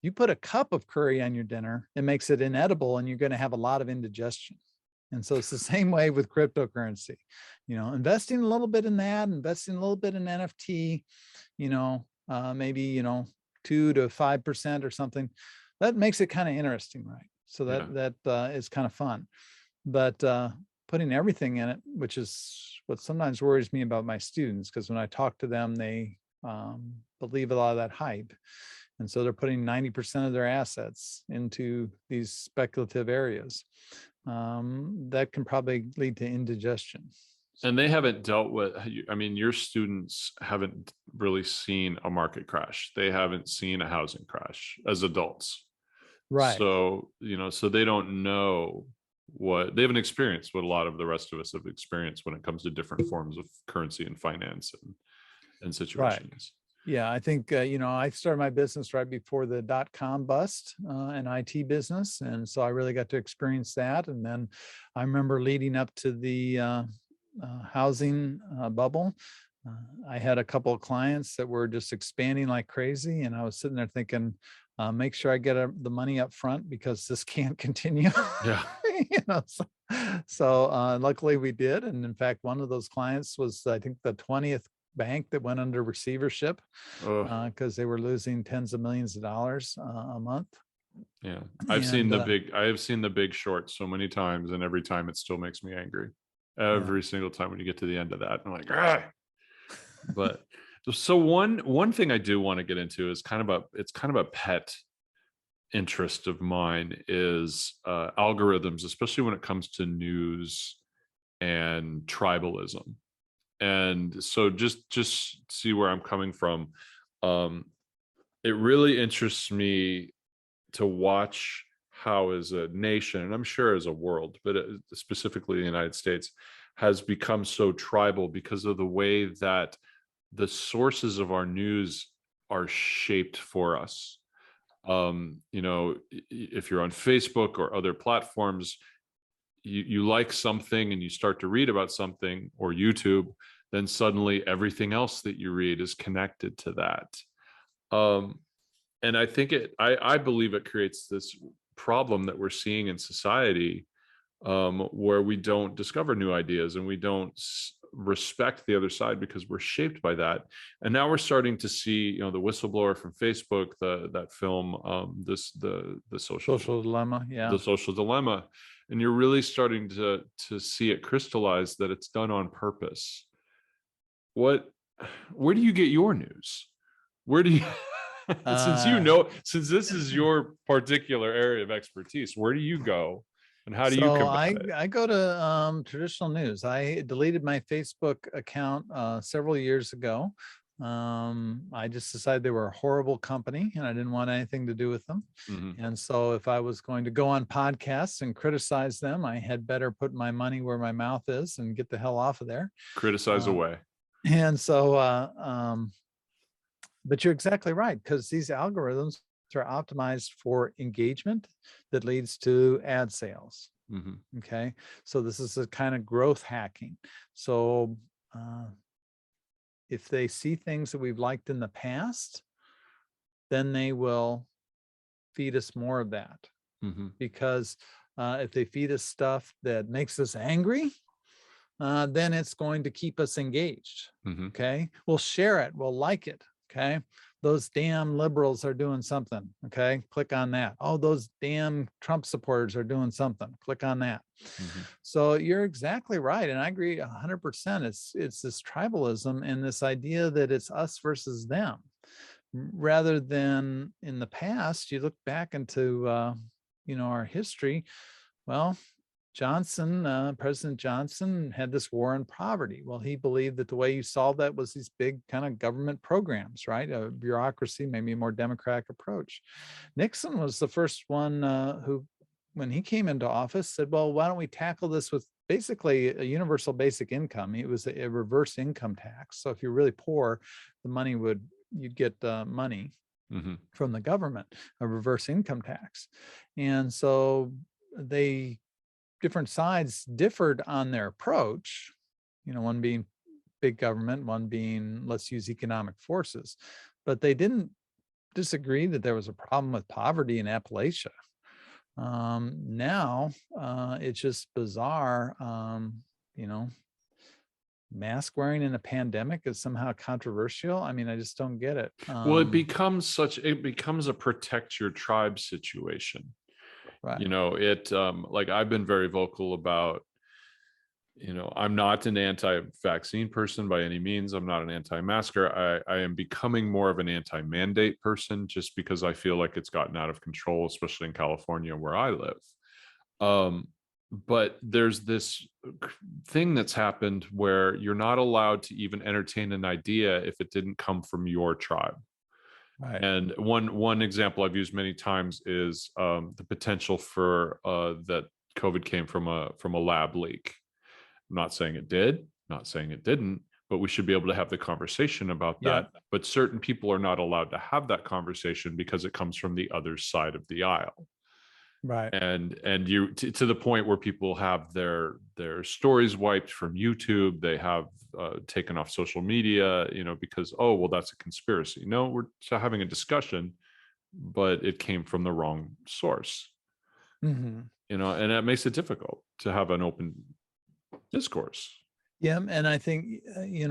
You put a cup of curry on your dinner, it makes it inedible, and you're going to have a lot of indigestion. And so it's the same way with cryptocurrency, investing a little bit in that, investing a little bit in NFT, maybe, 2 to 5% or something, that makes it kind of interesting. Right. So that is kind of fun. But putting everything in it, which is what sometimes worries me about my students, because when I talk to them, they believe a lot of that hype. And so they're putting 90% of their assets into these speculative areas. That can probably lead to indigestion. And they haven't dealt with, I mean, your students haven't really seen a market crash. They haven't seen a housing crash as adults. Right. So, so they don't know they haven't experienced what a lot of the rest of us have experienced when it comes to different forms of currency and finance and Right. situations. Yeah, I think, I started my business right before the dot-com bust, an IT business. And so I really got to experience that. And then I remember leading up to the housing bubble. I had a couple of clients that were just expanding like crazy. And I was sitting there thinking, make sure I get the money up front because this can't continue. Yeah. So luckily we did. And in fact, one of those clients was, I think, the 20th bank that went under receivership because they were losing tens of millions of dollars a month. Yeah. I have seen the Big Short so many times, and every time it still makes me angry. Every single time when you get to the end of that, I'm like, ah. But so one thing I do want to get into is kind of a pet interest of mine is algorithms, especially when it comes to news and tribalism. And so just see where I'm coming from. It really interests me to watch how, as a nation, and I'm sure as a world, but specifically the United States, has become so tribal because of the way that the sources of our news are shaped for us. If you're on Facebook or other platforms, you like something and you start to read about something, or YouTube, then suddenly everything else that you read is connected to that. And I think I believe it creates this problem that we're seeing in society, where we don't discover new ideas and we don't respect the other side because we're shaped by that. And now we're starting to see, the whistleblower from Facebook, that film, the Social dilemma. Yeah. the social dilemma, and you're really starting to see it crystallize that it's done on purpose. Where do you get your news? Where do you since this is your particular area of expertise, where do you go and how do you So combat it? I go to traditional news. I deleted my Facebook account several years ago. I just decided they were a horrible company and I didn't want anything to do with them. Mm-hmm. And so if I was going to go on podcasts and criticize them, I had better put my money where my mouth is and get the hell off of there. Criticize away. And so, but you're exactly right, because these algorithms are optimized for engagement that leads to ad sales. Mm-hmm. Okay. So this is a kind of growth hacking. So if they see things that we've liked in the past, then they will feed us more of that. Mm-hmm. Because if they feed us stuff that makes us angry, then it's going to keep us engaged. Mm-hmm. Okay. We'll share it. We'll like it. Okay. Those damn liberals are doing something. Okay. Click on that. Oh, those damn Trump supporters are doing something. Click on that. Mm-hmm. So you're exactly right. And I agree 100%. It's this tribalism and this idea that it's us versus them, rather than in the past. You look back into, our history. Well, President Johnson had this war on poverty. Well, he believed that the way you solve that was these big kind of government programs, right? A bureaucracy, maybe a more democratic approach. Nixon was the first one who, when he came into office, said, well, why don't we tackle this with basically a universal basic income? It was a reverse income tax. So if you're really poor, you'd get money Mm-hmm. from the government, a reverse income tax. And so different sides differed on their approach, one being big government, one being let's use economic forces, but they didn't disagree that there was a problem with poverty in Appalachia. Now it's just bizarre. Mask wearing in a pandemic is somehow controversial. I mean, I just don't get it. Well, it becomes a protect your tribe situation. Right. Like I've been very vocal about, I'm not an anti-vaccine person by any means. I'm not an anti-masker. I am becoming more of an anti-mandate person just because I feel like it's gotten out of control, especially in California where I live. But there's this thing that's happened where you're not allowed to even entertain an idea if it didn't come from your tribe. Right. And one example I've used many times is the potential for that COVID came from a lab leak. I'm not saying it did, not saying it didn't, but we should be able to have the conversation about Yeah. that. But certain people are not allowed to have that conversation because it comes from the other side of the aisle. Right. And you to the point where people have their stories wiped from YouTube. They have taken off social media, because, oh, well, that's a conspiracy. No, we're having a discussion, but it came from the wrong source. Mm-hmm. And that makes it difficult to have an open discourse. Yeah, and I think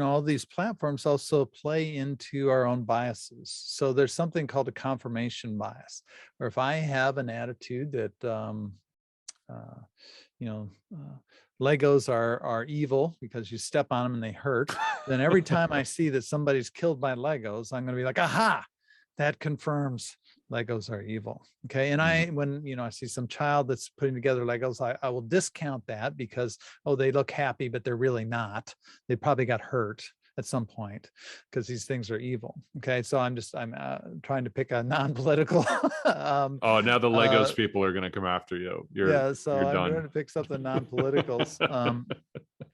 all these platforms also play into our own biases. So there's something called a confirmation bias, where if I have an attitude that Legos are evil because you step on them and they hurt, then every time I see that somebody's killed by Legos, I'm going to be like, aha, that confirms Legos are evil. Okay. And when I see some child that's putting together Legos, I will discount that because, oh, they look happy, but they're really not. They probably got hurt at some point because these things are evil. Okay. So I'm trying to pick a non-political. Oh, now the Legos people are going to come after you. So I'm done. trying to pick something non-political.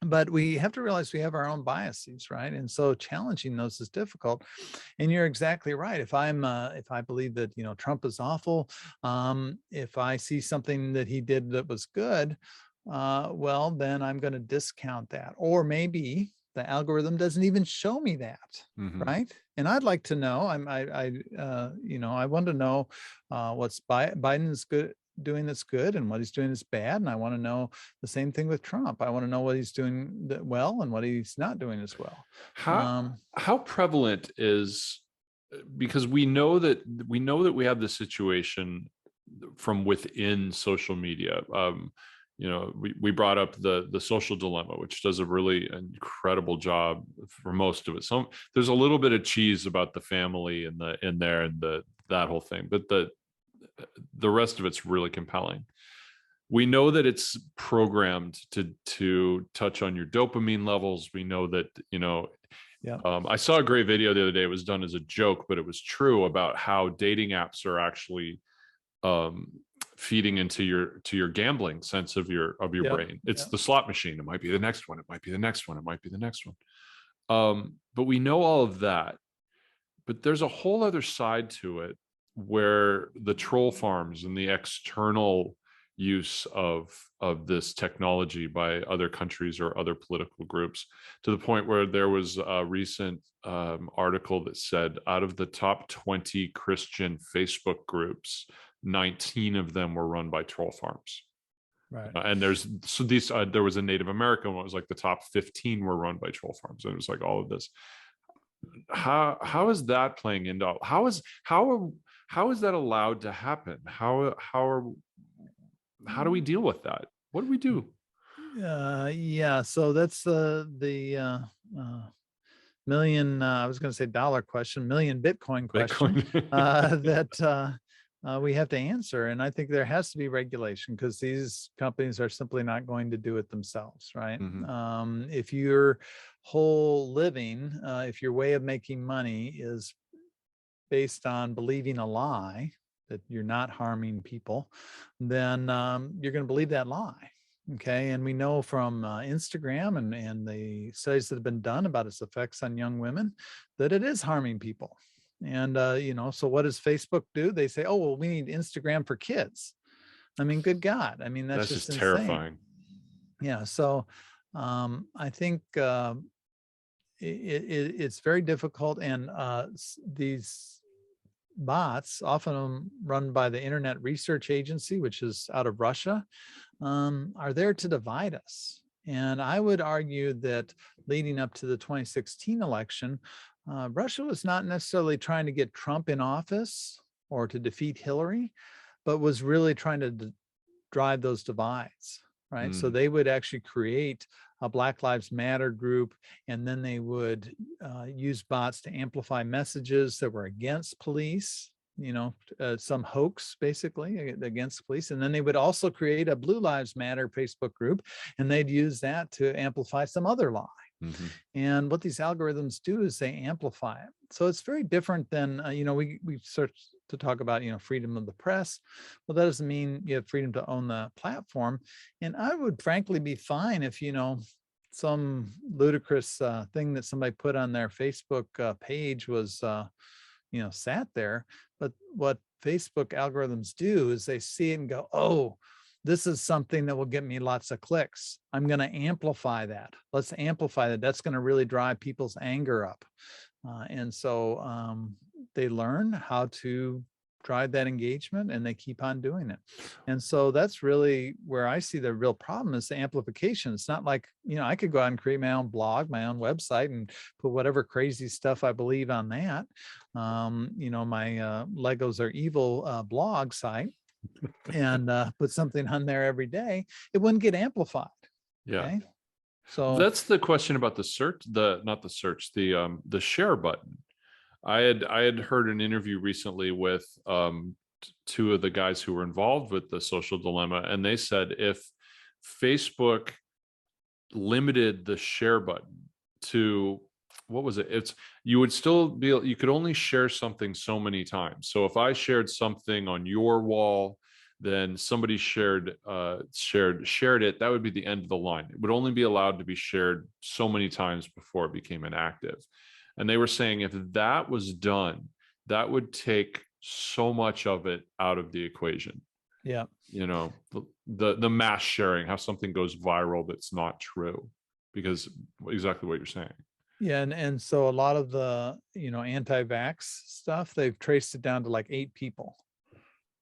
But we have to realize we have our own biases, right? And so challenging those is difficult. And you're exactly right. If I believe that Trump is awful, if I see something that he did that was good, well, then I'm going to discount that. Or maybe the algorithm doesn't even show me that, right? And I'd like to know. I want to know what's Biden's doing that's good and what he's doing is bad. And I want to know the same thing with Trump. I want to know what he's doing well and what he's not doing as well. How prevalent is, because we know that we have the situation from within social media. We brought up the social dilemma, which does a really incredible job for most of it. So there's a little bit of cheese about the family and that whole thing, but the rest of it's really compelling. We know that it's programmed to touch on your dopamine levels. We know that, I saw a great video the other day. It was done as a joke, but it was true, about how dating apps are actually feeding into your gambling sense of your brain. It's the slot machine. It might be the next one. It might be the next one. It might be the next one. But we know all of that. But there's a whole other side to it, where the troll farms and the external use of this technology by other countries or other political groups, to the point where there was a recent article that said out of the top 20 Christian Facebook groups, 19 of them were run by troll farms. Right. And there was a Native American one. It was like the top 15 were run by troll farms. And it was like all of this. How is that playing into how is that allowed to happen? How do we deal with that? What do we do? So that's the million, I was going to say dollar question, million Bitcoin question that we have to answer. And I think there has to be regulation, because these companies are simply not going to do it themselves, right? If your whole living, if your way of making money is based on believing a lie that you're not harming people, then you're going to believe that lie. Okay. And we know from Instagram and the studies that have been done about its effects on young women that it is harming people. And, so what does Facebook do? They say, oh, well, we need Instagram for kids. I mean, good God. I mean, that's just terrifying. Yeah. So I think it's very difficult. And these bots, often run by the Internet Research Agency, which is out of Russia, are there to divide us. And I would argue that leading up to the 2016 election, Russia was not necessarily trying to get Trump in office or to defeat Hillary, but was really trying to drive those divides, right? So they would actually create a Black Lives Matter group, and then they would use bots to amplify messages that were against police, some hoax basically against police. And then they would also create a Blue Lives Matter Facebook group, and they'd use that to amplify some other lie. Mm-hmm. And what these algorithms do is they amplify it. So it's very different than, we start to talk about, freedom of the press. Well, that doesn't mean you have freedom to own the platform. And I would frankly be fine if, some ludicrous thing that somebody put on their Facebook page was, sat there. But what Facebook algorithms do is they see it and go, oh, this is something that will get me lots of clicks. I'm going to amplify that. Let's amplify that. That's going to really drive people's anger up. And so they learn how to drive that engagement, and they keep on doing it. And so that's really where I see the real problem is the amplification. It's not like, I could go out and create my own blog, my own website, and put whatever crazy stuff I believe on that. My Legos Are Evil blog site, and put something on there every day. It wouldn't get amplified. Yeah. Okay? So that's the question about the share button. I had heard an interview recently with two of the guys who were involved with the social dilemma, and they said if Facebook limited the share button to, what was it? You could only share something so many times. So if I shared something on your wall, then somebody shared it, that would be the end of the line. It would only be allowed to be shared so many times before it became inactive. And they were saying if that was done, that would take so much of it out of the equation. Yeah. The mass sharing, how something goes viral that's not true, because exactly what you're saying. Yeah. And so a lot of the, anti-vax stuff, they've traced it down to like 8 people.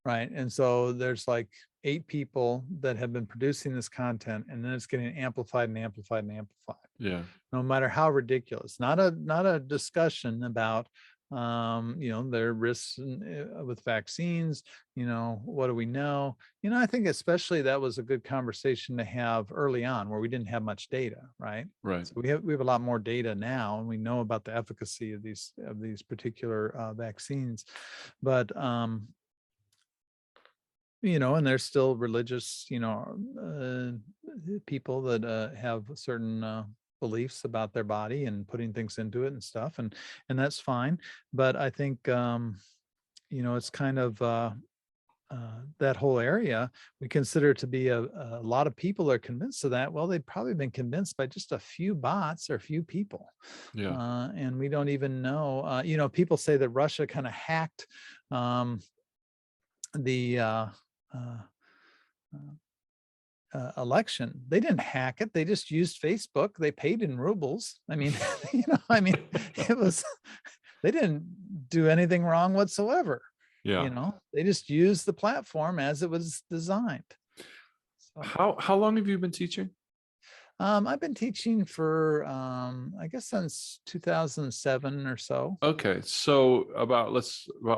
Right. And so there's like 8 people that have been producing this content, and then it's getting amplified and amplified and amplified. Yeah. No matter how ridiculous. Not a discussion about their risks with vaccines. What do we know? I think especially that was a good conversation to have early on, where we didn't have much data, right? Right. So we have a lot more data now, and we know about the efficacy of these particular vaccines, but and there's still religious, people that have certain beliefs about their body and putting things into it and stuff, and that's fine. But I think it's kind of that whole area we consider to be a lot of people are convinced of that. Well, they've probably been convinced by just a few bots or a few people. Yeah. And we don't even know. People say that Russia kind of hacked the election. They didn't hack it. They just used Facebook. They paid in rubles. I mean, it was, they didn't do anything wrong whatsoever. Yeah. They just used the platform as it was designed. So, how long have you been teaching? I've been teaching for, I guess since 2007 or so. Okay. So about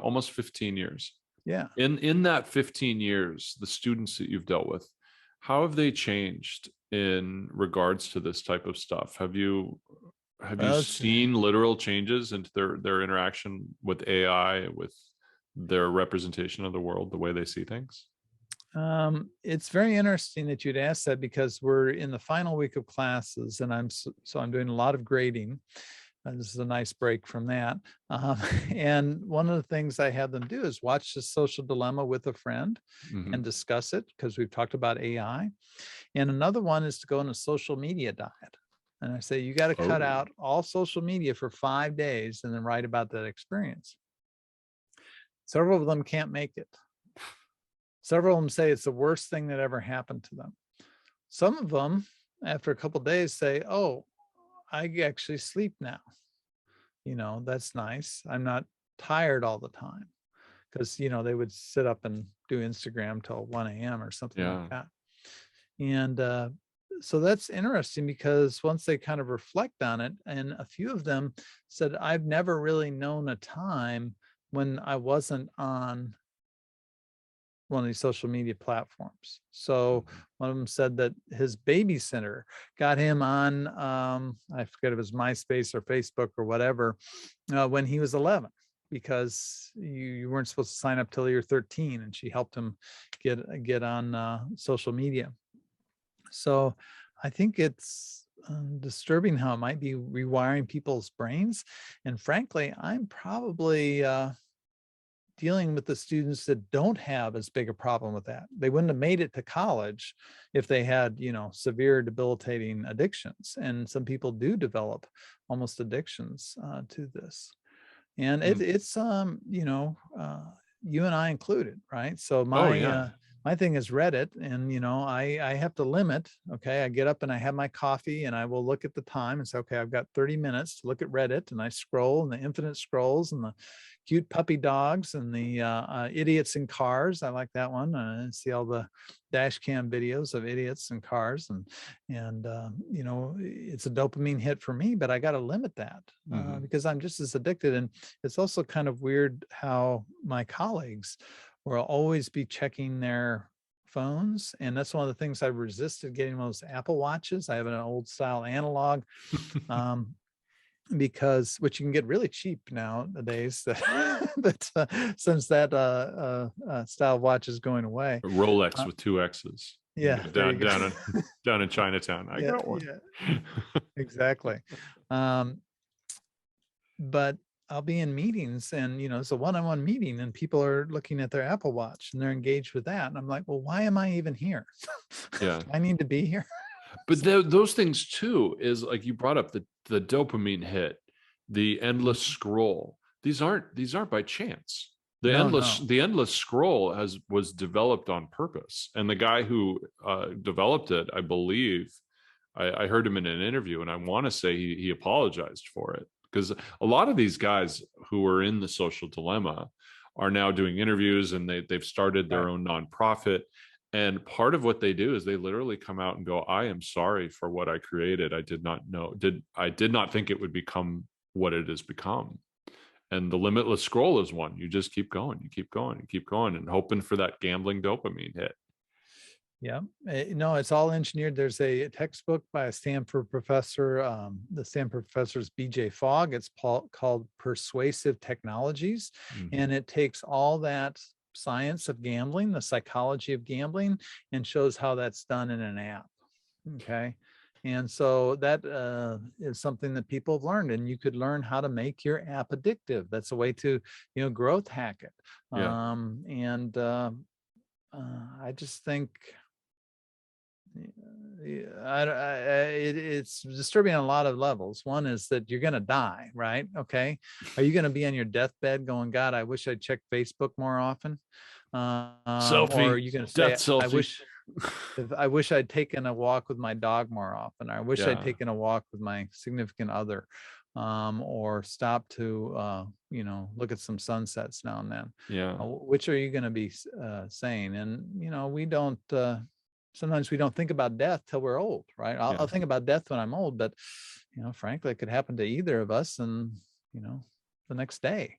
almost 15 years. Yeah. In that 15 years, the students that you've dealt with, how have they changed in regards to this type of stuff? Have you seen literal changes into their interaction with AI, with their representation of the world, the way they see things? It's very interesting that you'd ask that, because we're in the final week of classes, and I'm doing a lot of grading. This is a nice break from that. And one of the things I have them do is watch The Social Dilemma with a friend and discuss it, because we've talked about AI. And another one is to go on a social media diet. And I say, you got to cut out all social media for 5 days and then write about that experience. Several of them can't make it. Several of them say it's the worst thing that ever happened to them. Some of them, after a couple of days, say, oh, I actually sleep now. That's nice. I'm not tired all the time, because, they would sit up and do Instagram till 1 a.m. or something like that. And so that's interesting, because once they kind of reflect on it, and a few of them said, I've never really known a time when I wasn't on one of these social media platforms. So one of them said that his babysitter got him on, I forget if it was MySpace or Facebook or whatever, when he was 11. because you weren't supposed to sign up till you're 13, and she helped him get on social media. So I think it's disturbing how it might be rewiring people's brains. And frankly, I'm probably dealing with the students that don't have as big a problem with that. They wouldn't have made it to college if they had, severe debilitating addictions. And some people do develop almost addictions to this. And it's you and I included, right? So Oh yeah. my thing is Reddit, and I have to limit. Okay, I get up and I have my coffee, and I will look at the time and say, okay, I've got 30 minutes to look at Reddit, and I scroll, and the infinite scrolls, and the cute puppy dogs, and the idiots in cars. I like that one. I see all the dash cam videos of idiots in cars, and it's a dopamine hit for me, but I got to limit that because I'm just as addicted. And it's also kind of weird how my colleagues will always be checking their phones. And that's one of the things I resisted getting one of those Apple Watches. I have an old style analog. Because which you can get really cheap nowadays since that style of watch is going away. A Rolex with 2 X's. Yeah, down in Chinatown. I got one. Yeah, exactly. But I'll be in meetings, and it's a one-on-one meeting, and people are looking at their Apple Watch and they're engaged with that, and I'm like, well, why am I even here? Yeah. I need to be here. But those things too is like you brought up the dopamine hit, the endless scroll. These aren't by chance. The endless scroll was developed on purpose, and the guy who developed it, I believe, I heard him in an interview, and I want to say he apologized for it, because a lot of these guys who are in the social dilemma are now doing interviews, and they've started their own nonprofit. And part of what they do is they literally come out and go, I am sorry for what I created. I did not know, I did not think it would become what it has become. And the limitless scroll is one. You just keep going, you keep going, you keep going, and hoping for that gambling dopamine hit. Yeah, no, it's all engineered. There's a textbook by a Stanford professor. The Stanford professor is BJ Fogg. It's called Persuasive Technologies. And it takes all that science of gambling, the psychology of gambling, and shows how that's done in an app. Okay. And so that is something that people have learned, and you could learn how to make your app addictive. That's a way to, growth hack it. Yeah. I just think it's disturbing on a lot of levels. One is that you're going to die, right? Okay. Are you going to be on your deathbed going, God, I wish I'd checked Facebook more often? Selfie. Or are you going to say, selfie. I wish I'd taken a walk with my dog more often. I wish I'd taken a walk with my significant other, or stop to, look at some sunsets now and then. Yeah. Which are you going to be saying? And, we don't, sometimes we don't think about death till we're old, right? I'll think about death when I'm old, but, frankly, it could happen to either of us, and, the next day.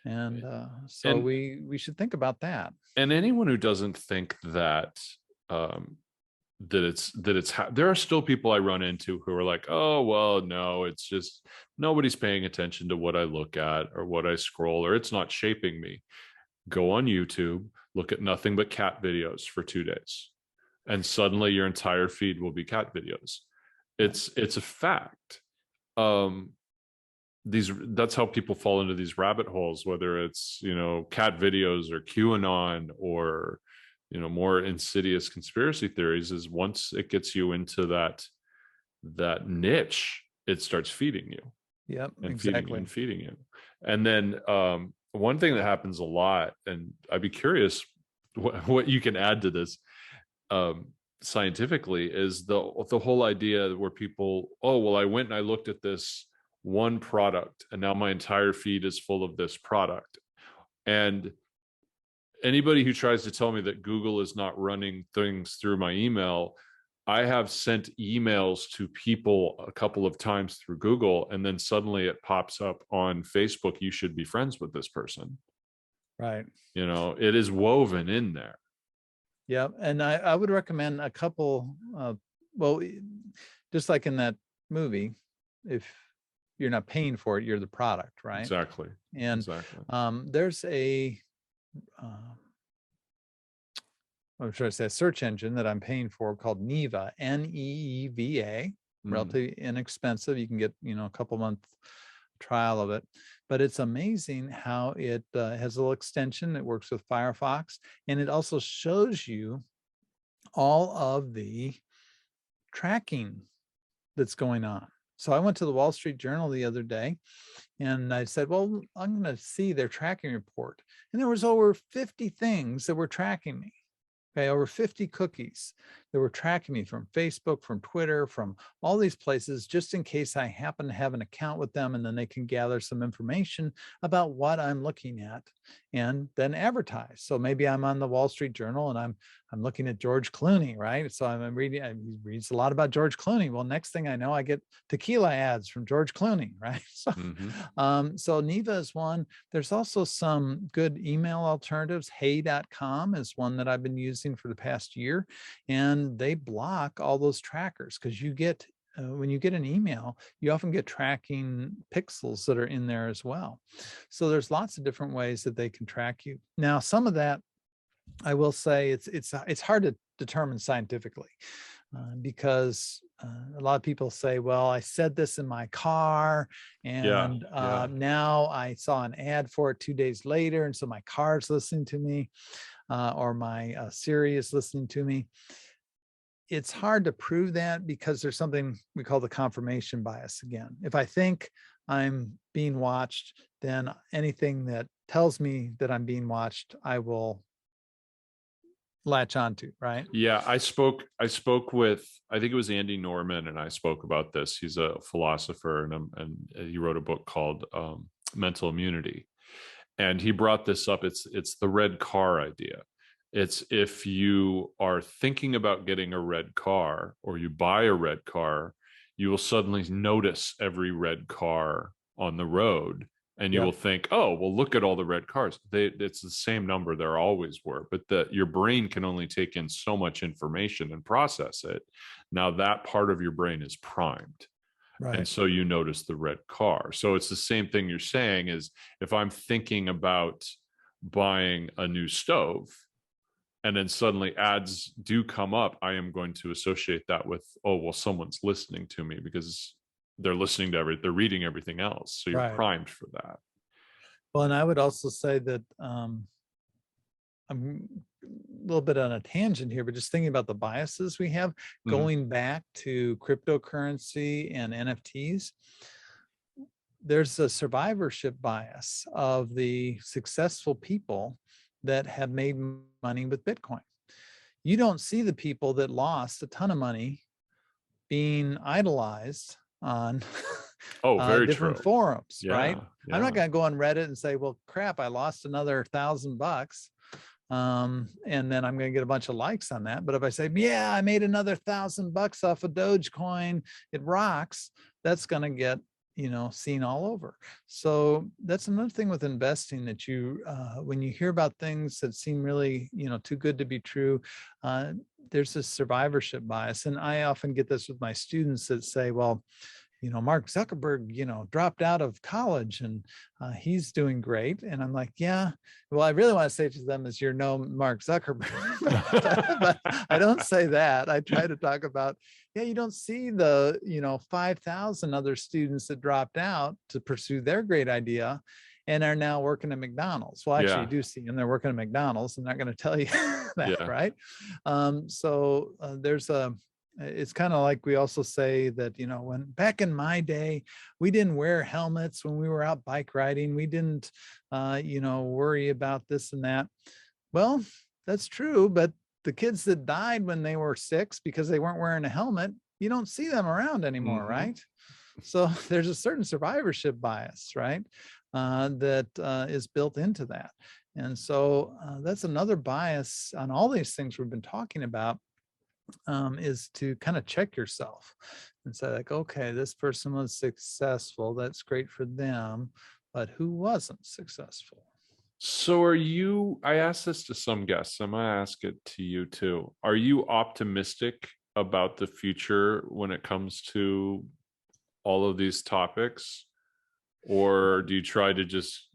And so we should think about that. And anyone who doesn't think that, there are still people I run into who are like, oh, well, no, it's just nobody's paying attention to what I look at or what I scroll, or it's not shaping me. Go on YouTube, look at nothing but cat videos for 2 days, and suddenly your entire feed will be cat videos. It's a fact. That's how people fall into these rabbit holes, whether it's, cat videos or QAnon or, more insidious conspiracy theories, is once it gets you into that niche, it starts feeding you. Yep, and exactly. feeding you. And then one thing that happens a lot, and I'd be curious what you can add to this scientifically, is the whole idea where people, oh, well, I went and I looked at this one product, and now my entire feed is full of this product. And anybody who tries to tell me that Google is not running things through my email, I have sent emails to people a couple of times through Google, and then suddenly it pops up on Facebook, you should be friends with this person. Right. It is woven in there. Yeah. And I would recommend a couple, just like in that movie, if you're not paying for it, you're the product, right? Exactly. And Exactly. there's a I'm trying to say a search engine that I'm paying for called Neeva, Neeva, relatively inexpensive. You can get, a couple month trial of it, but it's amazing how it has a little extension that works with Firefox, and it also shows you all of the tracking that's going on. So I went to the Wall Street Journal the other day and I said, well, I'm going to see their tracking report. And there was over 50 things that were tracking me. Okay, over 50 cookies that were tracking me from Facebook, from Twitter, from all these places, just in case I happen to have an account with them, and then they can gather some information about what I'm looking at and then advertise. So maybe I'm on the Wall Street Journal and I'm looking at George Clooney, right? So I'm reading, he reads a lot about George Clooney. Well, next thing I know, I get tequila ads from George Clooney, right? So, so Neeva is one. There's also some good email alternatives. Hey.com is one that I've been using for the past year, and they block all those trackers because you get when you get an email, you often get tracking pixels that are in there as well. So there's lots of different ways that they can track you. Now, some of that, I will say, it's hard to determine scientifically because a lot of people say, well, I said this in my car, and now I saw an ad for it 2 days later, and so my car's listening to me, or my Siri is listening to me. It's hard to prove that because there's something we call the confirmation bias again. If I think I'm being watched, then anything that tells me that I'm being watched, I will latch onto, right? Yeah, I spoke with, I think it was Andy Norman, and I spoke about this. He's a philosopher, and he wrote a book called Mental Immunity, and he brought this up. It's the red car idea. It's if you are thinking about getting a red car, or you buy a red car, you will suddenly notice every red car on the road, and you will think, oh, well, look at all the red cars. It's the same number there always were, but your brain can only take in so much information and process it. Now that part of your brain is primed. Right. And so you notice the red car. So it's the same thing you're saying is, if I'm thinking about buying a new stove, and then suddenly ads do come up, I am going to associate that with, oh, well, someone's listening to me because they're listening to they're reading everything else. So you're primed for that. Well, and I would also say that I'm a little bit on a tangent here, but just thinking about the biases we have, going back to cryptocurrency and NFTs, there's a survivorship bias of the successful people that have made money with Bitcoin. You don't see the people that lost a ton of money being idolized on different forums, right? I'm not going to go on Reddit and say, well, crap, I lost another $1,000. And then I'm going to get a bunch of likes on that. But if I say, yeah, I made another $1,000 off of Dogecoin, it rocks, that's going to get, seen all over. So that's another thing with investing, that you, when you hear about things that seem really, too good to be true, there's this survivorship bias. And I often get this with my students that say, well, Mark Zuckerberg, dropped out of college and he's doing great. And I'm like, yeah, well, I really want to say to them is, you're no Mark Zuckerberg. But I don't say that. I try to talk about, you don't see the, 5,000 other students that dropped out to pursue their great idea and are now working at McDonald's. Well, actually, you do see them. They're working at McDonald's. I'm not going to tell you that, right? So there's it's kind of like we also say that, when back in my day, we didn't wear helmets when we were out bike riding. We didn't, worry about this and that. Well, that's true. But the kids that died when they were 6 because they weren't wearing a helmet, you don't see them around anymore, right? So there's a certain survivorship bias, right? That is built into that. And so that's another bias on all these things we've been talking about, is to kind of check yourself and say, like, okay, this person was successful. That's great for them, but who wasn't successful? So I asked this to some guests, I'm going to ask it to you too. Are you optimistic about the future when it comes to all of these topics? or do you try to just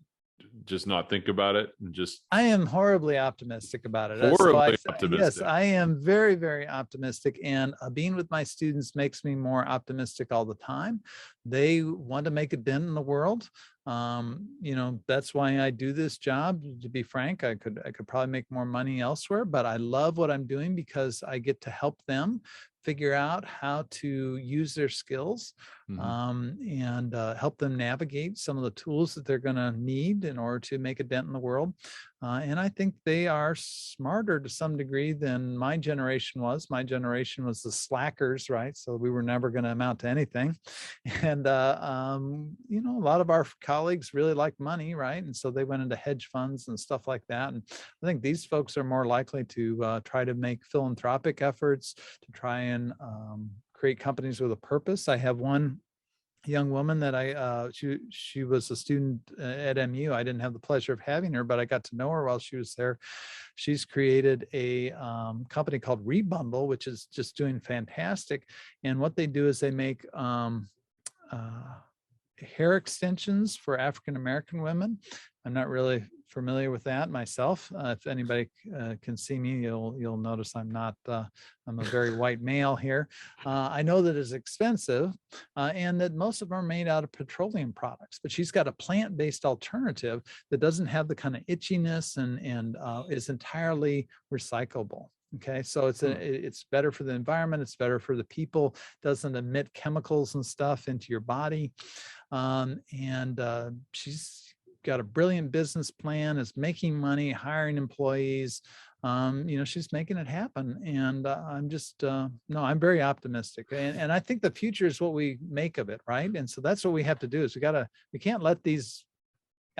not think about it and just I am horribly optimistic about it. horribly Yes, optimistic? I am very, very optimistic. And being with my students makes me more optimistic all the time. They want to make a dent in the world. That's why I do this job. To be frank, I could probably make more money elsewhere, but I love what I'm doing because I get to help them figure out how to use their skills, and help them navigate some of the tools that they're going to need in order to make a dent in the world. And I think they are smarter to some degree than my generation was. My generation was the slackers, right? So we were never going to amount to anything. And, a lot of our colleagues really like money, right? And so they went into hedge funds and stuff like that. And I think these folks are more likely to try to make philanthropic efforts, to try and create companies with a purpose. I have one young woman that she was a student at MU. I didn't have the pleasure of having her, but I got to know her while she was there. She's created a company called Rebundle, which is just doing fantastic. And what they do is they make hair extensions for African-American women. I'm not really familiar with that myself. If anybody can see me, you'll notice I'm a very white male here. I know that it's expensive and that most of them are made out of petroleum products, but she's got a plant-based alternative that doesn't have the kind of itchiness and is entirely recyclable. Okay, so it's better for the environment. It's better for the people. Doesn't emit chemicals and stuff into your body. She's got a brilliant business plan, is making money, hiring employees. She's making it happen. And I'm very optimistic. And I think the future is what we make of it, right? And so that's what we have to do is we can't let these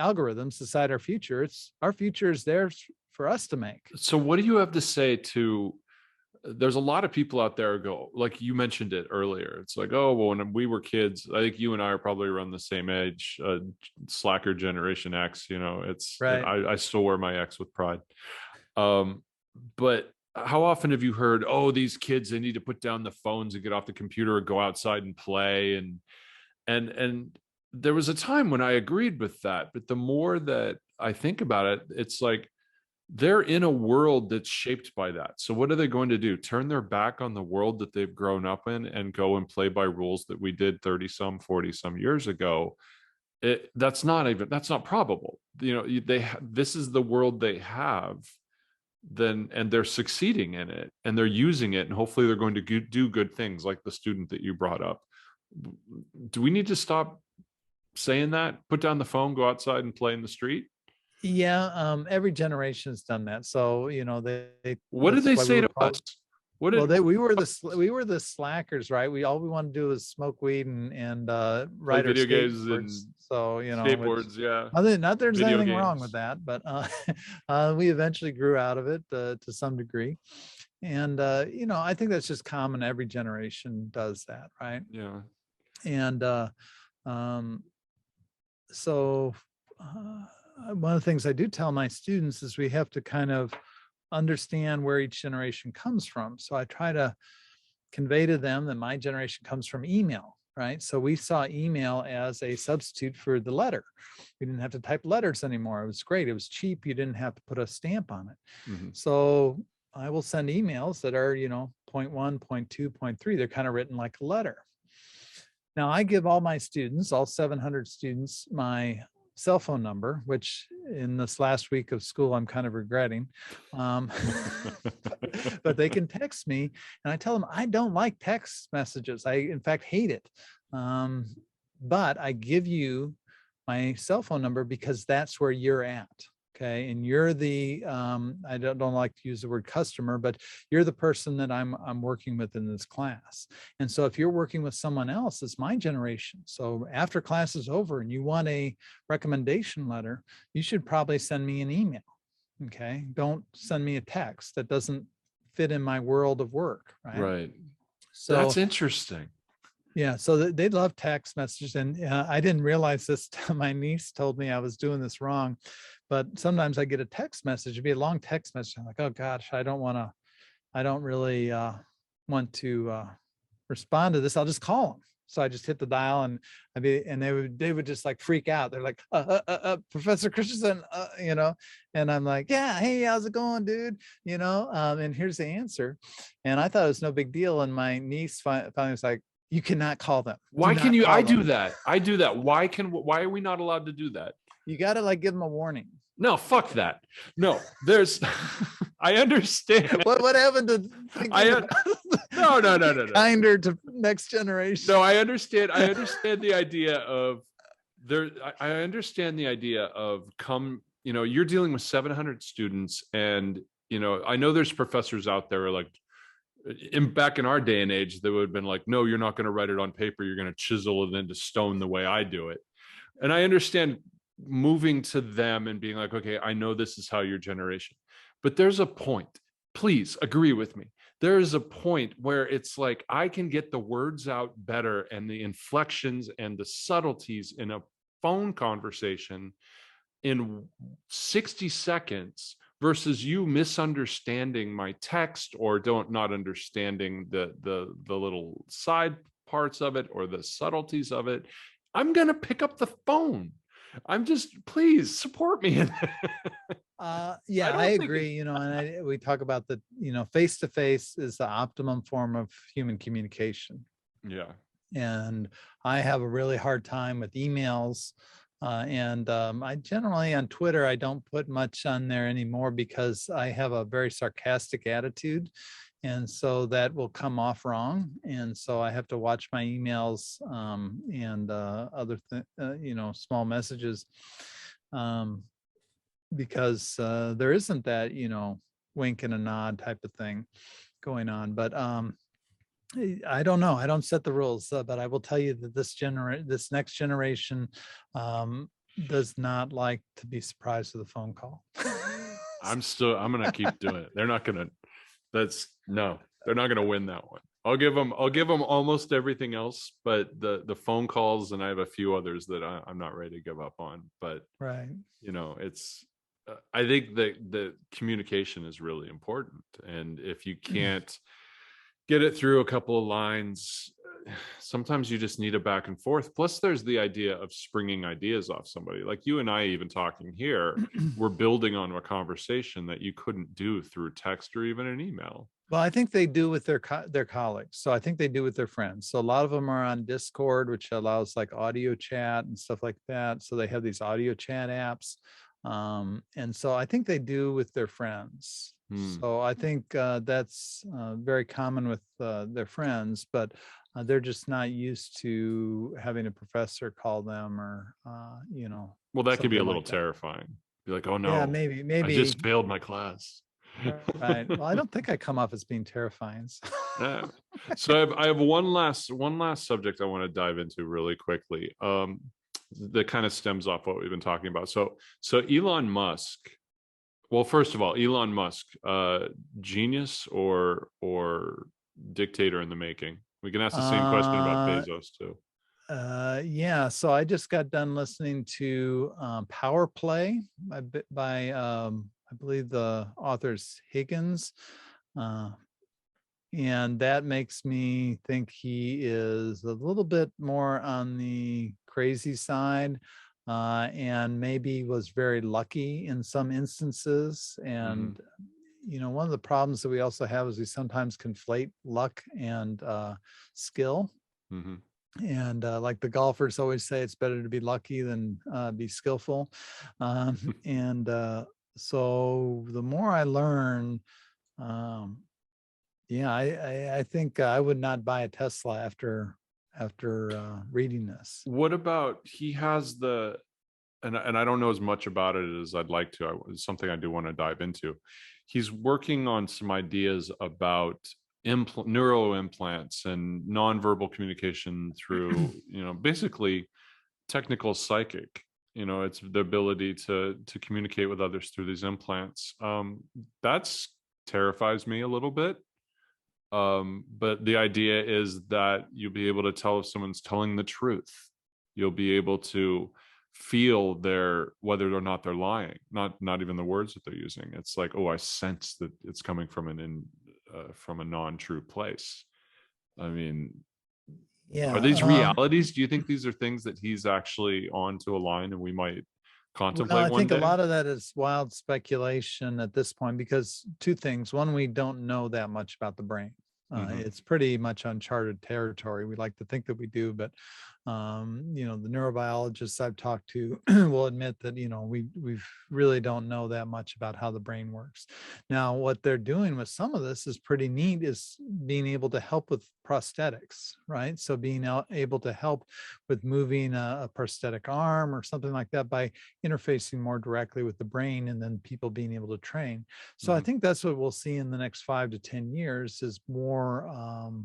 algorithms decide our future. Our future is theirs for us to make. So what do you have to say to, there's a lot of people out there go, like you mentioned it earlier. It's like, oh, well, when we were kids, I think you and I are probably around the same age, slacker generation X, it's right. I still wear my X with pride. But how often have you heard, oh, these kids, they need to put down the phones and get off the computer or go outside and play? And there was a time when I agreed with that, but the more that I think about it, it's like, they're in a world that's shaped by that. So what are they going to do? Turn their back on the world that they've grown up in and go and play by rules that we did 30 some, 40 some years ago? That's not probable. This is the world they have, and they're succeeding in it and they're using it. And hopefully they're going to do good things like the student that you brought up. Do we need to stop saying that? Put down the phone, go outside and play in the street? Yeah, every generation has done that. So what did they say to us? We were the slackers, right? We want to do is smoke weed and ride our video games skateboards. and So skateboards, yeah. Not there's Video anything games. wrong with that, but we eventually grew out of it to some degree. And I think that's just common. Every generation does that, right? Yeah. And one of the things I do tell my students is we have to kind of understand where each generation comes from. So I try to convey to them that my generation comes from email, right? So we saw email as a substitute for the letter. We didn't have to type letters anymore. It was great. It was cheap. You didn't have to put a stamp on it. Mm-hmm. So I will send emails that are, 0.1, 0.2, 0.3. They're kind of written like a letter. Now I give all my students, all 700 students, my cell phone number, which in this last week of school, I'm kind of regretting. But they can text me and I tell them I don't like text messages. I, in fact, hate it. But I give you my cell phone number because that's where you're at. Okay. And you're the, I don't like to use the word customer, but you're the person that I'm working with in this class. And so if you're working with someone else, it's my generation. So after class is over and you want a recommendation letter, you should probably send me an email. Okay. Don't send me a text that doesn't fit in my world of work. Right. Right. So that's interesting. Yeah, so they love text messages, and I didn't realize this. My niece told me I was doing this wrong, but sometimes I get a text message. It'd be a long text message. I'm like, oh gosh, I don't really want to respond to this. I'll just call them. So I just hit the dial, and they would just like freak out. They're like, Professor Christianson, and I'm like, yeah, hey, how's it going, dude? And here's the answer. And I thought it was no big deal. And my niece finally was like, you cannot call them. Why Do can not you? call I them. do that. I do that. Why are we not allowed to do that? You got to like give them a warning. No, fuck that. No, there's, I understand. What happened to No. kinder to next generation? No, I understand. I understand the idea of I understand the idea of you're dealing with 700 students, and I know there's professors out there who are like, back in our day and age, they would have been like, no, you're not going to write it on paper. You're going to chisel it into stone the way I do it. And I understand moving to them and being like, okay, I know this is how your generation, but there's a point, please agree with me. There is a point where it's like, I can get the words out better and the inflections and the subtleties in a phone conversation in 60 seconds versus you misunderstanding my text or not understanding the little side parts of it or the subtleties of it. I'm going to pick up the phone. I'm just, please support me. Yeah, I agree. And we talk about the, face-to-face is the optimum form of human communication. Yeah. And I have a really hard time with emails. I generally on Twitter, I don't put much on there anymore because I have a very sarcastic attitude. And so that will come off wrong. And so I have to watch my emails and other, small messages because there isn't that, wink and a nod type of thing going on. But I don't know. I don't set the rules, but I will tell you that this next generation does not like to be surprised with a phone call. I'm going to keep doing it. They're not going to. They're not going to win that one. I'll give them almost everything else, but the phone calls, and I have a few others that I'm not ready to give up on. But right, it's. I think that the communication is really important, and if you can't get it through a couple of lines, sometimes you just need a back and forth. Plus, there's the idea of springing ideas off somebody. Like you and I, even talking here, we're building on a conversation that you couldn't do through text or even an email. Well, I think they do with their colleagues. So I think they do with their friends. So a lot of them are on Discord, which allows like audio chat and stuff like that. So they have these audio chat apps. And so I think they do with their friends. So I think that's very common with their friends, but they're just not used to having a professor call them or, Well, that could be a little terrifying. Be like, oh no, yeah, maybe I just failed my class. Right. Well, I don't think I come off as being terrifying. Yeah. So I have one last subject I want to dive into really quickly. That kind of stems off what we've been talking about. So Elon Musk. Well, first of all, Elon Musk, genius or dictator in the making? We can ask the same question about Bezos too. Yeah. So I just got done listening to Power Play by I believe the author's Higgins. And that makes me think he is a little bit more on the crazy side and maybe was very lucky in some instances. And, one of the problems that we also have is we sometimes conflate luck and skill. And like the golfers always say, it's better to be lucky than be skillful. So the more I learn, I think I would not buy a Tesla after reading this. What about he has and I don't know as much about it as I'd like to. It's something I do want to dive into. He's working on some ideas about neuro implants and nonverbal communication through, basically technical psychic. It's the ability to communicate with others through these implants. That's terrifies me a little bit. But the idea is that you'll be able to tell if someone's telling the truth. You'll be able to feel whether or not they're lying, not even the words that they're using. It's like, oh, I sense that it's coming from from a non-true place. I mean, Yeah. Are these realities? Do you think these are things that he's actually on to a line and we might Well, contemplate I one think a day? lot of that is wild speculation at this point because two things. One, we don't know that much about the brain. It's pretty much uncharted territory. We like to think that we do, but the neurobiologists I've talked to will admit that we really don't know that much about how the brain works. Now, what they're doing with some of this is pretty neat, is being able to help with prosthetics, right? So being able to help with moving a prosthetic arm or something like that by interfacing more directly with the brain, and then people being able to train. So I think that's what we'll see in the next 5 to 10 years is more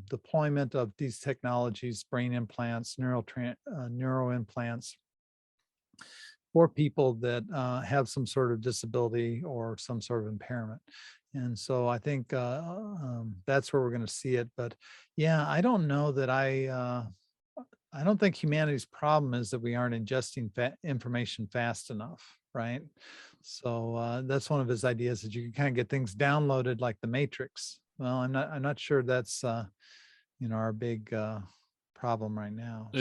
deployment of these technologies, brain implants, neuro implants for people that have some sort of disability or some sort of impairment. And so I think that's where we're going to see it. But yeah, I don't know that I don't think humanity's problem is that we aren't ingesting information fast enough, right? So that's one of his ideas, that you can kind of get things downloaded like the Matrix. Well, I'm not sure that's our big problem right now.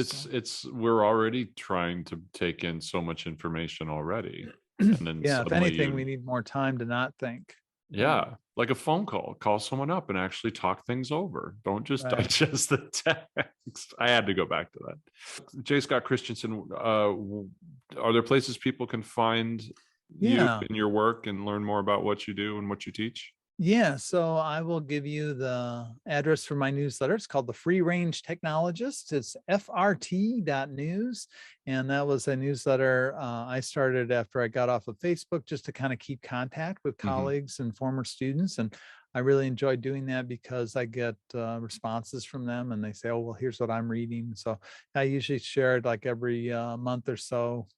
We're already trying to take in so much information already, and then Yeah, if suddenly anything, we need more time to not think. yeah, like a phone call someone up and actually talk things over. Don't just Right. digest the text. I had to go back to that. J. Scott Christianson, are there places people can find you and your work and learn more about what you do and what you teach? Yeah, so I will give you the address for my newsletter. It's called the Free Range Technologist. It's frt.news. And that was a newsletter I started after I got off of Facebook, just to kind of keep contact with colleagues and former students. And I really enjoy doing that because I get responses from them, and they say, oh, well, here's what I'm reading. So I usually share it like every month or so.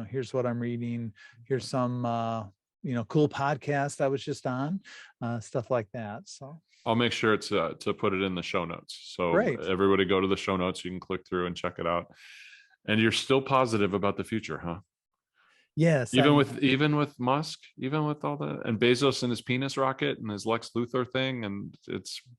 Here's what I'm reading. Here's some cool podcast I was just on, stuff like that. So I'll make sure to put it in the show notes. So great. Everybody go to the show notes. You can click through and check it out. And you're still positive about the future, huh? Yes. Even with Musk, even with all the, and Bezos and his penis rocket and his Lex Luthor thing, and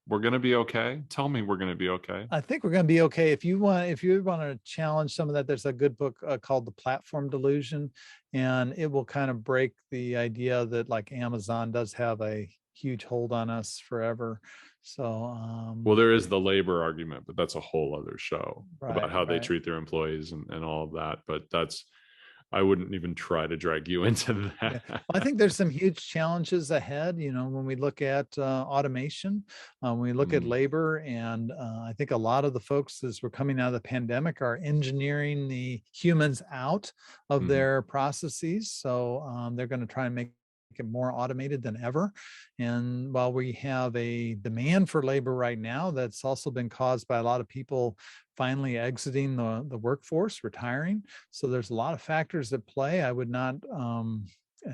we're going to be okay. Tell me we're going to be okay. I think we're going to be okay. If you want to challenge some of that, there's a good book called The Platform Delusion, and it will kind of break the idea that like Amazon does have a huge hold on us forever. So, well, there is the labor argument, but that's a whole other show about how they right. treat their employees and all of that. But I wouldn't even try to drag you into that. Yeah. Well, I think there's some huge challenges ahead, when we look at automation, when we look at labor, and I think a lot of the folks, as we're coming out of the pandemic, are engineering the humans out of their processes. So they're going to try and make it more automated than ever. And while we have a demand for labor right now, that's also been caused by a lot of people finally exiting the workforce, retiring. So there's a lot of factors at play. I would not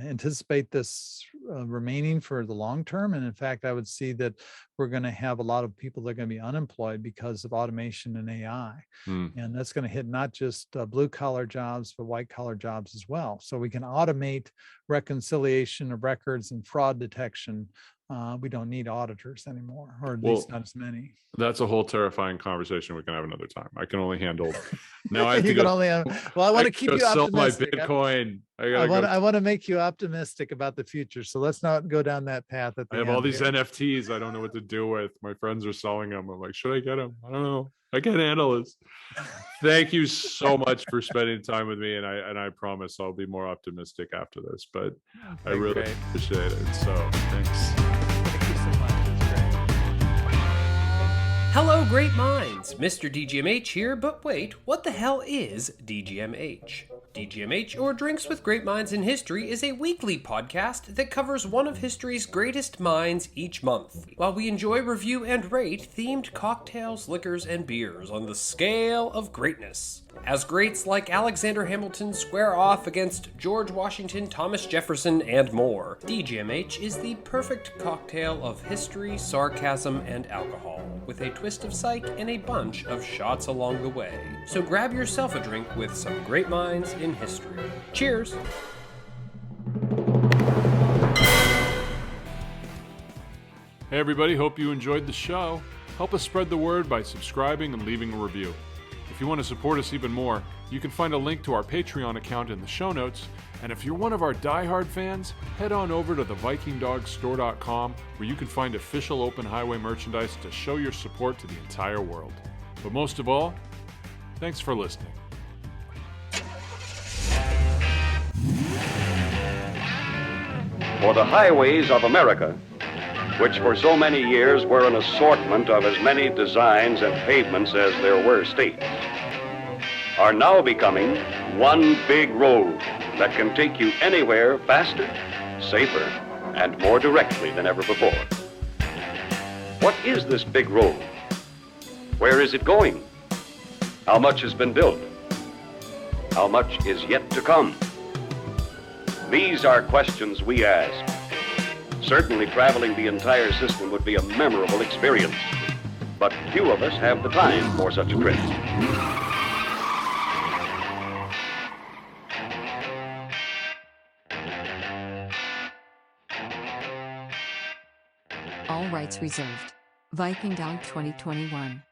anticipate this remaining for the long term. And in fact, I would see that we're going to have a lot of people that are going to be unemployed because of automation and AI. And that's going to hit not just blue collar jobs, but white collar jobs as well. So we can automate reconciliation of records and fraud detection. We don't need auditors anymore, or at least not as many. That's a whole terrifying conversation we can have another time. I can only handle now. I have you to can go, only have, well, I want to keep you sell optimistic. my Bitcoin. I want to make you optimistic about the future. So let's not go down that path. I have all these NFTs. I don't know what to do with. My friends are selling them. I'm like, should I get them? I don't know. I can't handle this. Thank you so much for spending time with me, and I promise I'll be more optimistic after this. But I really appreciate it. So thanks. Thank you so much. It's great. Hello, great minds. Mr. DGMH here, but wait, what the hell is DGMH? DGMH, or Drinks with Great Minds in History, is a weekly podcast that covers one of history's greatest minds each month, while we enjoy, review, and rate themed cocktails, liquors, and beers on the scale of greatness. As greats like Alexander Hamilton square off against George Washington, Thomas Jefferson, and more, DGMH is the perfect cocktail of history, sarcasm, and alcohol, with a twist of psych and a bunch of shots along the way. So grab yourself a drink with some great minds in history. Cheers! Hey everybody, hope you enjoyed the show. Help us spread the word by subscribing and leaving a review. If you want to support us even more, you can find a link to our Patreon account in the show notes. And if you're one of our diehard fans, head on over to the VikingDogStore.com where you can find official Open Highway merchandise to show your support to the entire world. But most of all, thanks for listening. For the highways of America, which for so many years were an assortment of as many designs and pavements as there were states, are now becoming one big road that can take you anywhere faster, safer, and more directly than ever before. What is this big road? Where is it going? How much has been built? How much is yet to come? These are questions we ask. Certainly traveling the entire system would be a memorable experience, but few of us have the time for such a trip. All rights reserved. Viking Dog 2021.